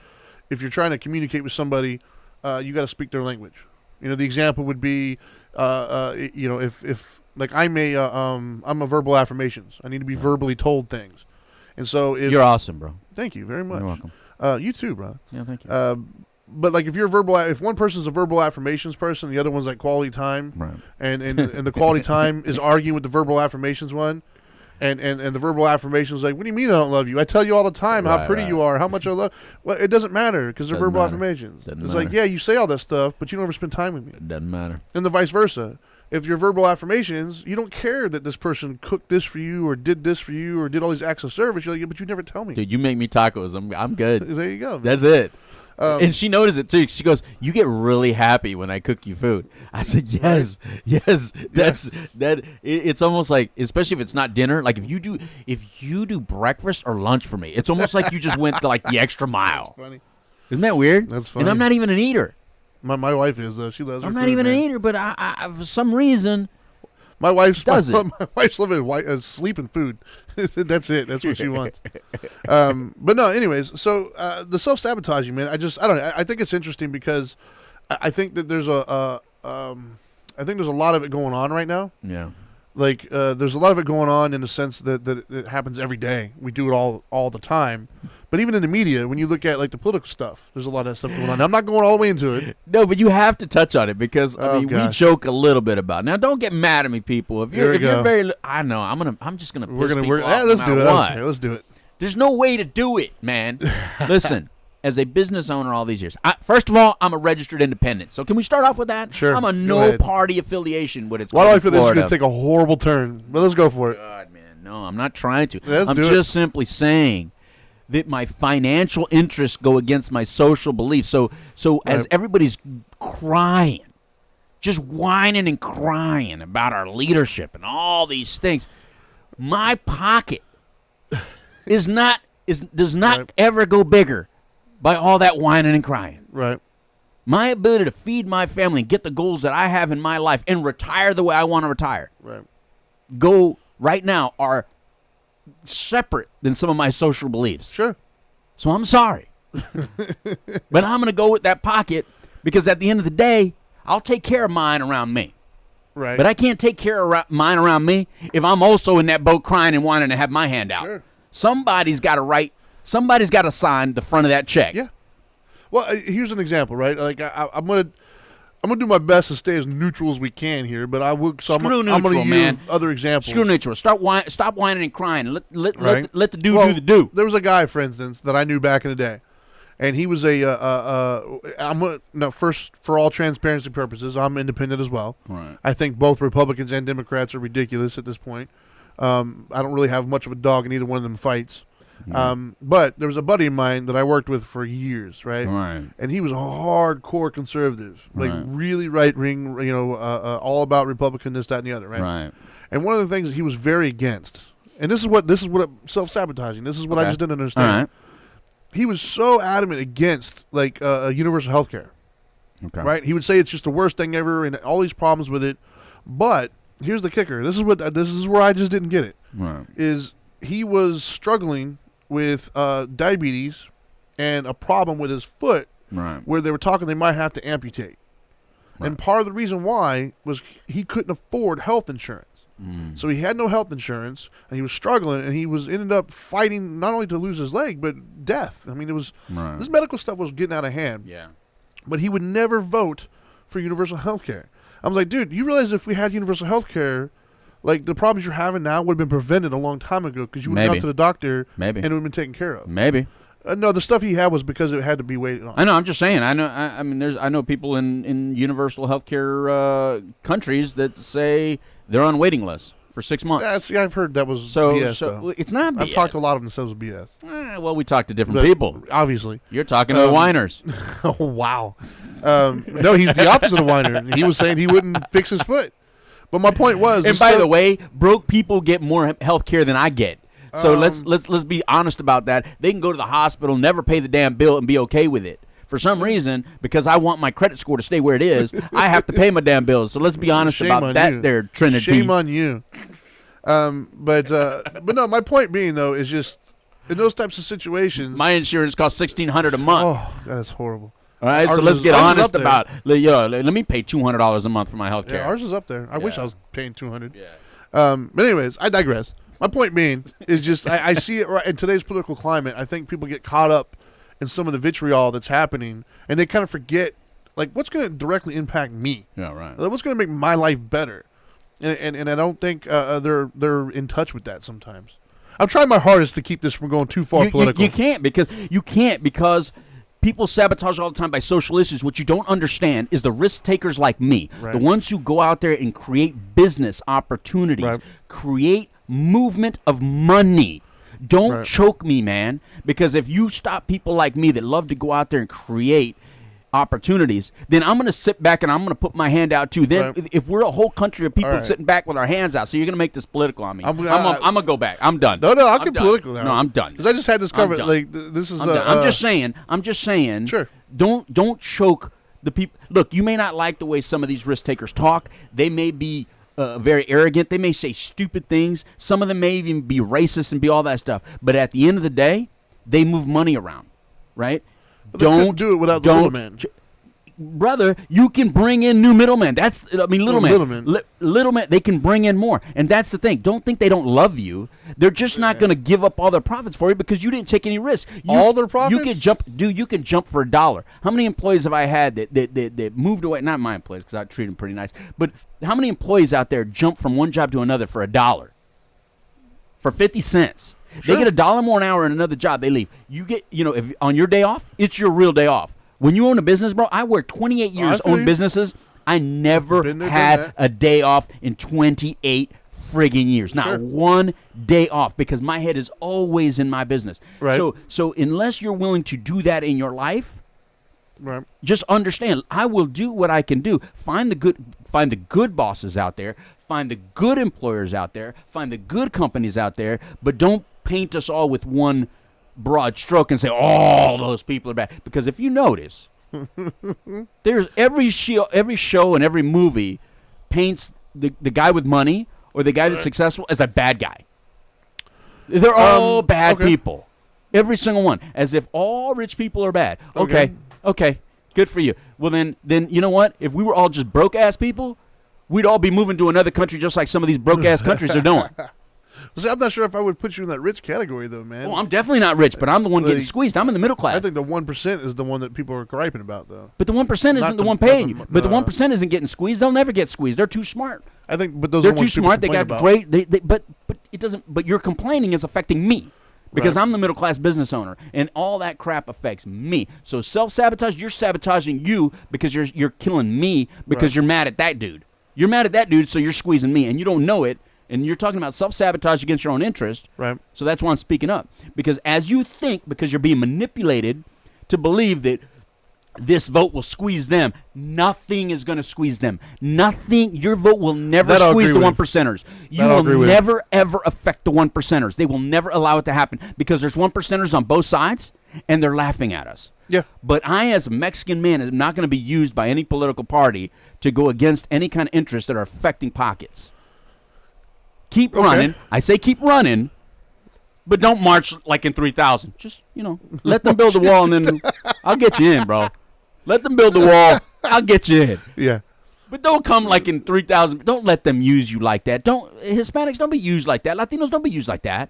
if you're trying to communicate with somebody, you got to speak their language. You know, the example would be, if like I'm a verbal affirmations. I need to be verbally told things, and so if you're awesome, bro. Thank you very much. You're welcome. You too, bro. Yeah, thank you. But like if if one person's a verbal affirmations person, the other one's like quality time, right? And the quality time is arguing with the verbal affirmations one. And the verbal affirmation is like, what do you mean I don't love you? I tell you all the time how pretty you are, how much I love. Well, it doesn't matter because they're verbal affirmations. It's like, yeah, you say all that stuff, but you don't ever spend time with me. It doesn't matter. And the vice versa. If you're verbal affirmations, you don't care that this person cooked this for you or did this for you or did all these acts of service. You're like, yeah, but you never tell me. Dude, you make me tacos. I'm good. There you go. Man. That's it. And she noticed it too. She goes, "You get really happy when I cook you food." I said, "Yes, yes." It's almost like, especially if it's not dinner. Like if you do breakfast or lunch for me, it's almost like you just went to like the extra mile. That's funny. Isn't that weird? That's funny. And I'm not even an eater. My wife is though. She loves. I'm not even an eater, but I for some reason. My wife's living sleeping food. That's it. That's what she wants. But no, anyways. So the self-sabotaging, man. I don't know. I think it's interesting because I think that there's a lot of it going on right now. Yeah. Like there's a lot of it going on in the sense that it happens every day. We do it all the time. But even in the media, when you look at like the political stuff, there's a lot of that stuff going on. Now, I'm not going all the way into it. No, but you have to touch on it because we joke a little bit about it. Now, don't get mad at me, people. If you're very, I know I'm just gonna piss people off. Let's do it. Okay, let's do it. There's no way to do it, man. Listen. As a business owner all these years, first of all, I'm a registered independent. So can we start off with that? Sure. I'm a no-party affiliation. Why do I feel this is going to take a horrible turn? But let's go for it. God, man. No, I'm not trying to. I'm just simply saying that my financial interests go against my social beliefs. So as everybody's crying, just whining and crying about our leadership and all these things, my pocket does not ever go bigger by all that whining and crying. Right. my ability to feed my family and get the goals that I have in my life and retire the way I want to retire, go right now are separate than some of my social beliefs. Sure. So I'm sorry. But I'm going to go with that pocket because at the end of the day, I'll take care of mine around me. Right. But I can't take care of mine around me if I'm also in that boat crying and wanting to have my hand out. Sure. Somebody's got to sign the front of that check. Yeah. Well, here's an example, right? Like I'm gonna do my best to stay as neutral as we can here, but I will. So Screw I'm neutral, gonna man. use other examples. Screw neutral. Stop whining and crying. Let Right. the dude do the do. There was a guy, for instance, that I knew back in the day, and he was first, for all transparency purposes, I'm independent as well. Right. I think both Republicans and Democrats are ridiculous at this point. I don't really have much of a dog in either one of them fights. But there was a buddy of mine that I worked with for years, right? Right. And he was a hardcore conservative, like Right. really right wing, all about Republican, this, that, and the other, right? Right. And one of the things that he was very against, and this is what self-sabotaging. This is what I just didn't understand. All right. He was so adamant against universal health care. Okay. Right? He would say it's just the worst thing ever and all these problems with it. But here's the kicker. This is where I just didn't get it. Right. Is he was struggling with diabetes and a problem with his foot, Right. where they were talking they might have to amputate. Right. And part of the reason why was he couldn't afford health insurance. So he had no health insurance, and he was struggling, and he ended up fighting not only to lose his leg, but death. I mean, Right. this medical stuff was getting out of hand. Yeah. But he would never vote for universal health care. I was like, dude, you realize if we had universal health care, like the problems you're having now would have been prevented a long time ago because you would have gone to the doctor and it would have been taken care of. Maybe. No, the stuff he had was because it had to be waited on. I know. I'm just saying. I know. I know people in universal healthcare countries that say they're on waiting lists for 6 months. I've heard that was BS. So it's not BS. I've talked to a lot of them that says it was BS. Well, we talk to different people. Obviously. You're talking to the whiners. Oh, wow. No, he's the opposite of whiner. He was saying he wouldn't fix his foot. But my point was... And by the way, broke people get more health care than I get. So let's be honest about that. They can go to the hospital, never pay the damn bill, and be okay with it. For some reason, because I want my credit score to stay where it is, I have to pay my damn bills. So let's be honest about that there, Trinity. Shame on you. But no, my point being, though, is just in those types of situations... My insurance costs $1,600 a month. Oh, that's horrible. All right, so let's get honest about it. Let me pay $200 a month for my health care. Yeah, ours is up there. I wish I was paying $200. Yeah. But anyways, I digress. My point being is just I see it right in today's political climate. I think people get caught up in some of the vitriol that's happening, and they kind of forget, like, what's going to directly impact me? Yeah, right. Like, what's going to make my life better? And I don't think they're in touch with that sometimes. I'm trying my hardest to keep this from going too far political. You can't because people sabotage all the time by social issues. What you don't understand is the risk takers like me, the ones who go out there and create business opportunities, create movement of money. Don't choke me, man, because if you stop people like me that love to go out there and create opportunities, then I'm going to sit back and I'm going to put my hand out too. Then if we're a whole country of people sitting back with our hands out, so you're going to make this political on me. I'm going to go back. I'm done. No, I'll get political now. No, I'm done. Because I just had this covered. Like, this is I'm just saying. Sure. Don't choke the people. Look, you may not like the way some of these risk takers talk. They may be very arrogant. They may say stupid things. Some of them may even be racist and be all that stuff. But at the end of the day, they move money around, right? But don't do it without the middleman. Brother, you can bring in new middlemen. Littlemen, they can bring in more. And that's the thing. Don't think they don't love you. They're just not going to give up all their profits for you because you didn't take any risk. All their profits? You can jump for $1. How many employees have I had that moved away? Not my employees because I treat them pretty nice. But how many employees out there jump from one job to another for $1? For 50 cents. Sure. They get $1 more an hour in another job. They leave. You get, if on your day off, it's your real day off. When you own a business, bro, I worked 28 years owned businesses. I never had a day off in 28 friggin' years. Not one day off because my head is always in my business. Right. So unless you're willing to do that in your life, just understand, I will do what I can do. Find the good bosses out there. Find the good employers out there. Find the good companies out there. But don't paint us all with one broad stroke and say all those people are bad. Because if you notice, There's every show and every movie paints the guy with money or the guy that's successful as a bad guy. They're all bad people. Every single one. As if all rich people are bad. Okay. Good for you. Well, then you know what? If we were all just broke-ass people, we'd all be moving to another country just like some of these broke-ass countries are doing. See, I'm not sure if I would put you in that rich category, though, man. Oh, I'm definitely not rich, but I'm the one getting squeezed. I'm in the middle class. I think the 1% is the one that people are griping about, though. But the 1% isn't the one paying. But the 1% isn't getting squeezed. They'll never get squeezed. They're too smart. I think, but those they're are the too ones people smart. They complain got about. great. But it doesn't. But your complaining is affecting me. Because I'm the middle class business owner, and all that crap affects me. So self-sabotage, you're sabotaging you because you're killing me because you're mad at that dude. You're mad at that dude, so you're squeezing me, and you don't know it. And you're talking about self-sabotage against your own interest. Right. So that's why I'm speaking up. Because as you think, because you're being manipulated to believe that this vote will squeeze them, nothing is going to squeeze them. Nothing. Your vote will never squeeze the 1%ers. You will never, ever affect the 1%ers. They will never allow it to happen because there's 1%ers on both sides, and they're laughing at us. Yeah. But I, as a Mexican man, am not going to be used by any political party to go against any kind of interests that are affecting pockets. Keep running. I say keep running, but don't march like in 3,000. Just, let them build the wall, and then I'll get you in, bro. Let them build the wall. I'll get you in. Yeah. But don't come like in 3,000. Don't let them use you like that. Hispanics don't be used like that. Latinos don't be used like that.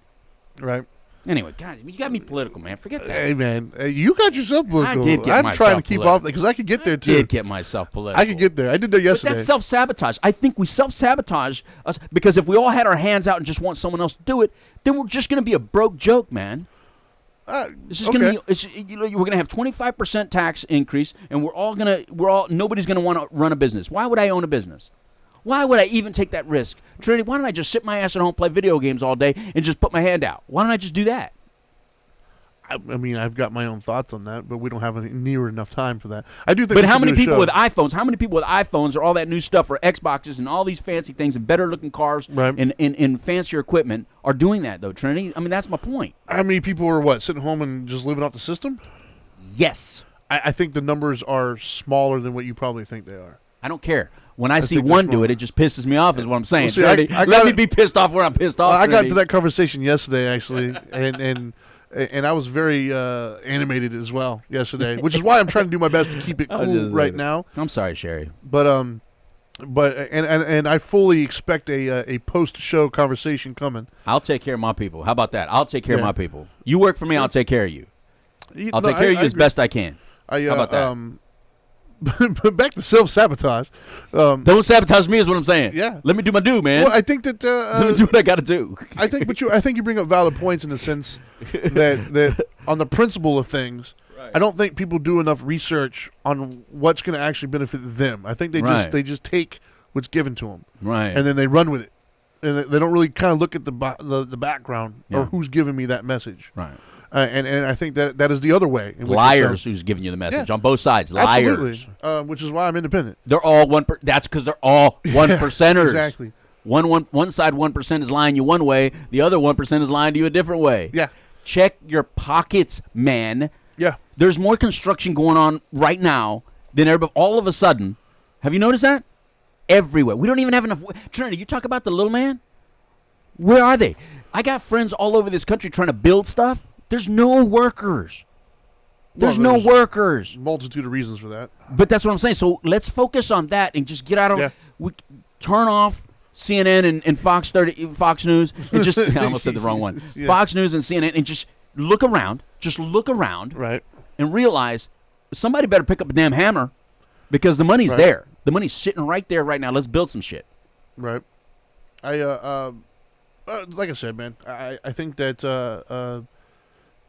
Right. Anyway, guys, you got me political, man. Forget that. Hey, man, you got yourself political. I did get I'm myself trying to keep political. off because I could get there, too. I did get myself political. I could get there. I did that yesterday. But that's self-sabotage. I think we self-sabotage us because if we all had our hands out and just want someone else to do it, then we're just going to be a broke joke, man. It's just going to be. We're going to have 25% tax increase, and nobody's going to want to run a business. Why would I own a business? Why would I even take that risk? Trinity, why don't I just sit my ass at home, play video games all day, and just put my hand out? Why don't I just do that? I mean, I've got my own thoughts on that, but we don't have near enough time for that. I do think. But how many people with iPhones? How many people with iPhones or all that new stuff or Xboxes and all these fancy things and better looking cars and fancier equipment are doing that though, Trinity? I mean, that's my point. How many people are sitting home and just living off the system? Yes. I think the numbers are smaller than what you probably think they are. I don't care. When I see one do it, it just pisses me off. Is what I'm saying. Well, see, let me be pissed off where I'm pissed off. I got to that conversation yesterday actually, and I was very animated as well yesterday, which is why I'm trying to do my best to keep it cool right now. I'm sorry, Sherry. But I fully expect a post-show conversation coming. I'll take care of my people. How about that? I'll take care of my people. You work for me, I'll take care of you. I'll take care of you as best I can. How about that? But back to self-sabotage. Don't sabotage me is what I'm saying. Yeah. Let me do my do, man. Well, I think that let me do what I got to do. I think you bring up valid points in the sense that on the principle of things, I don't think people do enough research on what's going to actually benefit them. I think they just take what's given to them, and then they run with it, and they don't really kind of look at the background or who's giving me that message. Right. And I think that is the other way. Liars who's giving you the message on both sides. Liars. Absolutely. Which is why I'm independent. They're all that's because they're all 1%ers. Exactly. One side 1% is lying you one way. The other 1% is lying to you a different way. Yeah. Check your pockets, man. Yeah. There's more construction going on right now than ever. All of a sudden, have you noticed that? Everywhere. We don't even have enough. Trinity, you talk about the little man. Where are they? I got friends all over this country trying to build stuff. There's no workers. There's no workers. Multitude of reasons for that. But that's what I'm saying. So let's focus on that and just get out of turn off CNN and Fox News and just I almost said the wrong one. Yeah. Fox News and CNN and just look around. Just look around. Right. And realize somebody better pick up a damn hammer because the money's there. The money's sitting right there right now. Let's build some shit. Right. Like I said, man, I think that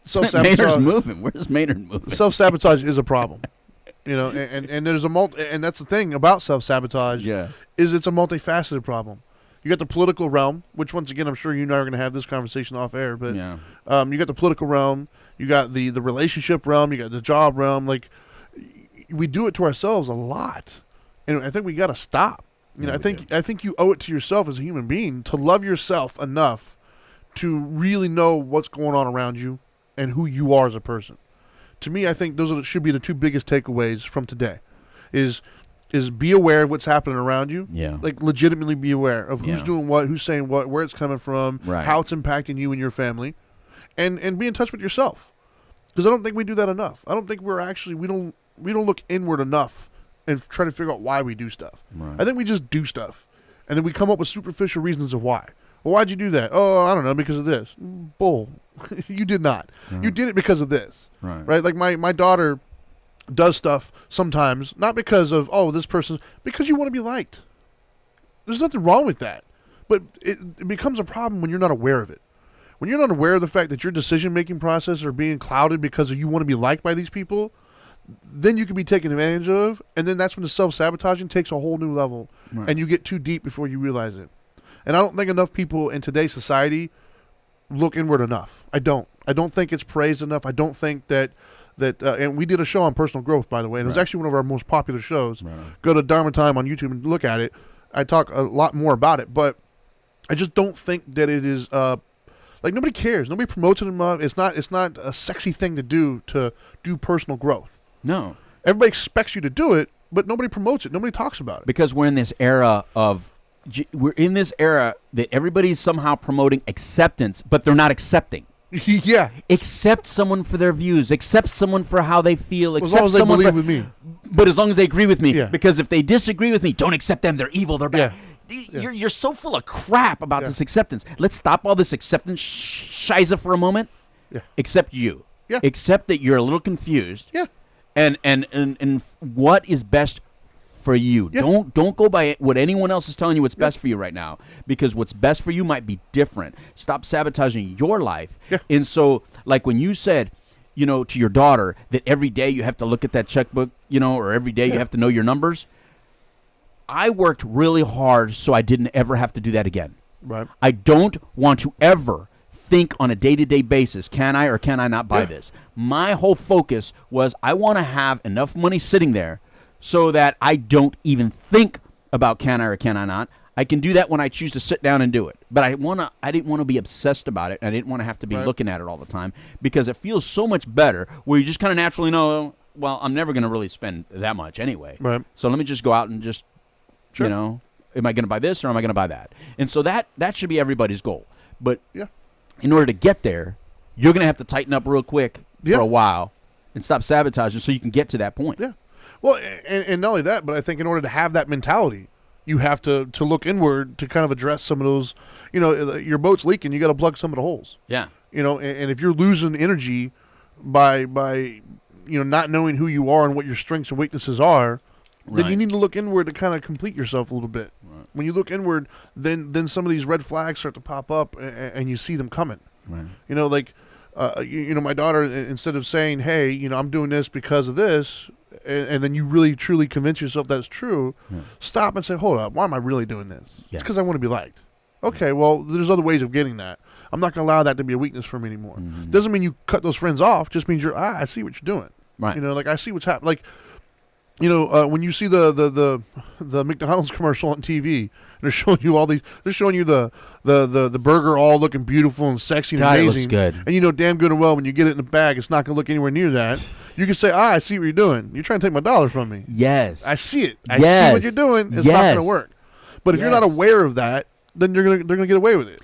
self-sabotage. Maynard's moving. Where's Maynard moving? Self-sabotage is a problem, and there's and that's the thing about self-sabotage. Yeah, is it's a multifaceted problem. You got the political realm, which once again I'm sure you and I are going to have this conversation off air. But you got the political realm, you got the relationship realm, you got the job realm. Like we do it to ourselves a lot, and I think we got to stop. I think you owe it to yourself as a human being to love yourself enough to really know what's going on around you and who you are as a person. to me, I think should be the two biggest takeaways from today. Is be aware of what's happening around you. Yeah. Like legitimately be aware of who's doing what, who's saying what, where it's coming from, how it's impacting you and your family, and be in touch with yourself. Because I don't think we do that enough. I don't think we don't look inward enough and try to figure out why we do stuff. Right. I think we just do stuff, and then we come up with superficial reasons of why. Well, why'd you do that? Oh, I don't know, because of this. Bull. You did not. You did it because of this. Right? Like my daughter does stuff sometimes, not because of, this person, because you want to be liked. There's nothing wrong with that. But it becomes a problem when you're not aware of it. When you're not aware of the fact that your decision-making process are being clouded because you want to be liked by these people, then you can be taken advantage of, and then that's when the self-sabotaging takes a whole new level, and you get too deep before you realize it. And I don't think enough people in today's society look inward enough. I don't think it's praised enough. I don't think that and we did a show on personal growth, by the way, and it was actually one of our most popular shows. Go to Dharma Time on YouTube and look at it. I talk a lot more about it, but I just don't think that it is like nobody cares. Nobody promotes it enough. It's not a sexy thing to do personal growth. No. Everybody expects you to do it, but nobody promotes it. Nobody talks about it. Because we're in this era that everybody's somehow promoting acceptance, but they're not accepting. Yeah. Accept someone for their views. Accept someone for how they feel. As long as they believe with me. But as long as they agree with me. Yeah. Because if they disagree with me, don't accept them. They're evil. They're bad. Yeah. You're so full of crap about this acceptance. Let's stop all this acceptance shiza for a moment. Yeah. Accept you. Yeah. Accept that you're a little confused. Yeah. And what is best for you. Yeah. Don't go by what anyone else is telling you what's best for you right now, because what's best for you might be different. Stop sabotaging your life. Yeah. And so, like when you said, to your daughter that every day you have to look at that checkbook, or every day you have to know your numbers. I worked really hard so I didn't ever have to do that again. Right. I don't want to ever think on a day-to-day basis, can I or can I not buy this? My whole focus was I want to have enough money sitting there so that I don't even think about can I or can I not. I can do that when I choose to sit down and do it. But I didn't want to be obsessed about it. I didn't want to have to be looking at it all the time, because it feels so much better where you just kind of naturally know, well, I'm never going to really spend that much anyway. Right. So let me just go out and just, am I going to buy this or am I going to buy that? And so that should be everybody's goal. But in order to get there, you're going to have to tighten up real quick for a while and stop sabotaging so you can get to that point. Yeah. Well, and not only that, but I think in order to have that mentality, you have to look inward to kind of address some of those, your boat's leaking, you got to plug some of the holes. Yeah. And if you're losing energy by not knowing who you are and what your strengths and weaknesses are, then you need to look inward to kind of complete yourself a little bit. Right. When you look inward, then some of these red flags start to pop up and you see them coming. Right. My daughter, instead of saying, hey, I'm doing this because of this, and then you really truly convince yourself that's true, stop and say, hold up, why am I really doing this? It's because I want to be liked. Okay, well, there's other ways of getting that. I'm not going to allow that to be a weakness for me anymore. Mm-hmm. Doesn't mean you cut those friends off, just means I see what you're doing. Right. I see what's happening. When you see the McDonald's commercial on TV, they're showing you the burger all looking beautiful and sexy and amazing. It looks good. And damn good and well when you get it in the bag, it's not going to look anywhere near that. You can say, I see what you're doing. You're trying to take my $1 from me. Yes. I see it. I see what you're doing. It's not going to work. But if you're not aware of that, then they're going to get away with it.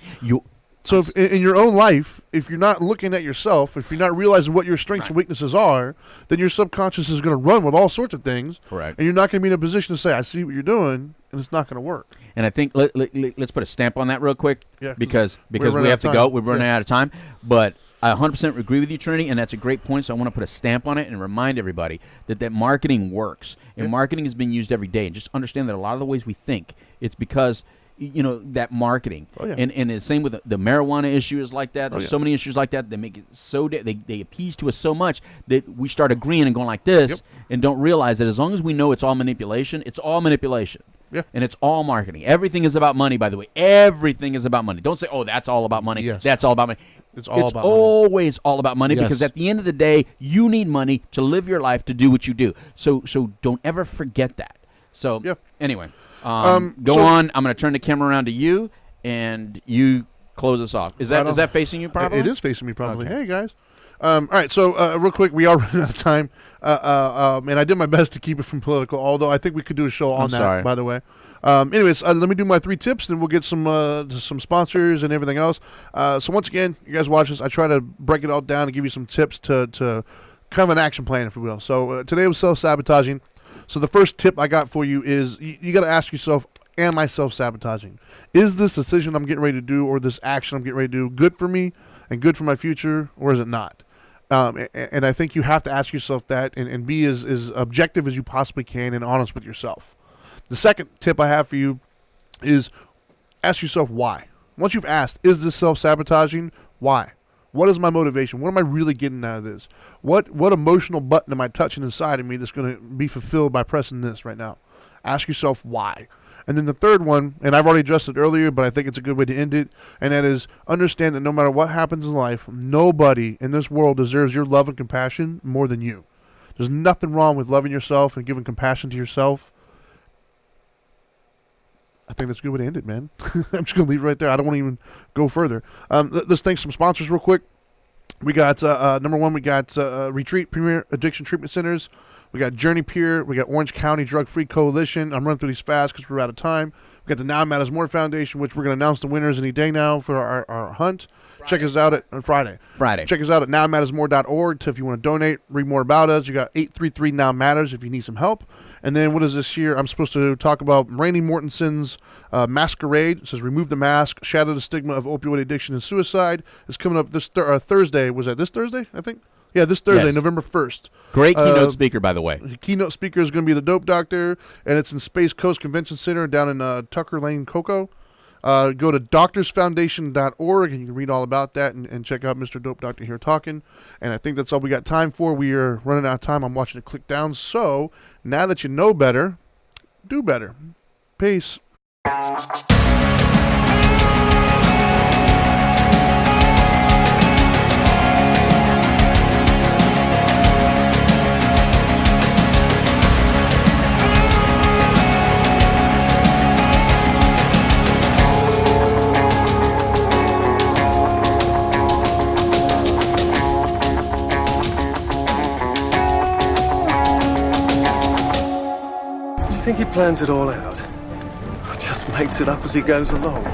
So if, in your own life, if you're not looking at yourself, if you're not realizing what your strengths and weaknesses are, then your subconscious is going to run with all sorts of things. Correct. And you're not going to be in a position to say, I see what you're doing, and it's not going to work. And I think let's put a stamp on that real quick, because we have to go. We're running out of time. But I 100% agree with you, Trinity, and that's a great point. So I want to put a stamp on it and remind everybody that marketing works. And marketing is being used every day. And just understand that a lot of the ways we think, it's because that marketing. And the same with the marijuana issue is like that. There's so many issues like that. They make it so they appease to us so much that we start agreeing and going like this and don't realize that as long as we know it's all manipulation, it's all manipulation. Yeah. And it's all marketing. Everything is about money, by the way. Everything is about money. Don't say, oh, that's all about money. Yes. That's all about money. It's always all about money, because at the end of the day, you need money to live your life, to do what you do. So don't ever forget that. So anyway, go on. I'm going to turn the camera around to you, and you close us off. Is that facing you properly? It is facing me properly. Okay. Hey, guys. All right, so real quick, we are running out of time, and I did my best to keep it from political, although I think we could do a show on that, sorry. by the way. Anyways, let me do my 3 tips, and we'll get some sponsors and everything else. So once again, you guys watch this. I try to break it all down and give you some tips to kind of an action plan, if you will. So today was self-sabotaging. So the first tip I got for you is you got to ask yourself, am I self-sabotaging? Is this decision I'm getting ready to do or this action I'm getting ready to do good for me and good for my future, or is it not? And I think you have to ask yourself that and be as objective as you possibly can and honest with yourself. The second tip I have for you is ask yourself why. Once you've asked, is this self-sabotaging? Why? What is my motivation? What am I really getting out of this? What emotional button am I touching inside of me that's going to be fulfilled by pressing this right now? Ask yourself why. And then the third one, and I've already addressed it earlier, but I think it's a good way to end it, and that is understand that no matter what happens in life, nobody in this world deserves your love and compassion more than you. There's nothing wrong with loving yourself and giving compassion to yourself. I think that's a good way to end it, man. I'm just going to leave it right there. I don't want to even go further. Let's thank some sponsors real quick. We got, number one, we got Retreat Premier Addiction Treatment Centers. We got Journey Peer. We got Orange County Drug Free Coalition. I'm running through these fast because we're out of time. We got the Now Matters More Foundation, which we're going to announce the winners any day now for our hunt. Friday. Check us out at Friday. Check us out at nowmattersmore.org if you want to donate, read more about us. You got 833 Now Matters if you need some help. And then what is this year? I'm supposed to talk about Rainey Mortenson's Masquerade. It says remove the mask, shatter the stigma of opioid addiction and suicide. It's coming up this Thursday. Was that this Thursday, I think? Yeah, this Thursday, yes. November 1st. Great keynote speaker, by the way. The keynote speaker is going to be the Dope Doctor, and it's in Space Coast Convention Center down in Tucker Lane, Cocoa. Go to doctorsfoundation.org, and you can read all about that and check out Mr. Dope Doctor here talking. And I think that's all we got time for. We are running out of time. I'm watching it click down. So now that you know better, do better. Peace. I think he plans it all out. Just makes it up as he goes along.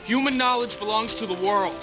Human knowledge belongs to the world.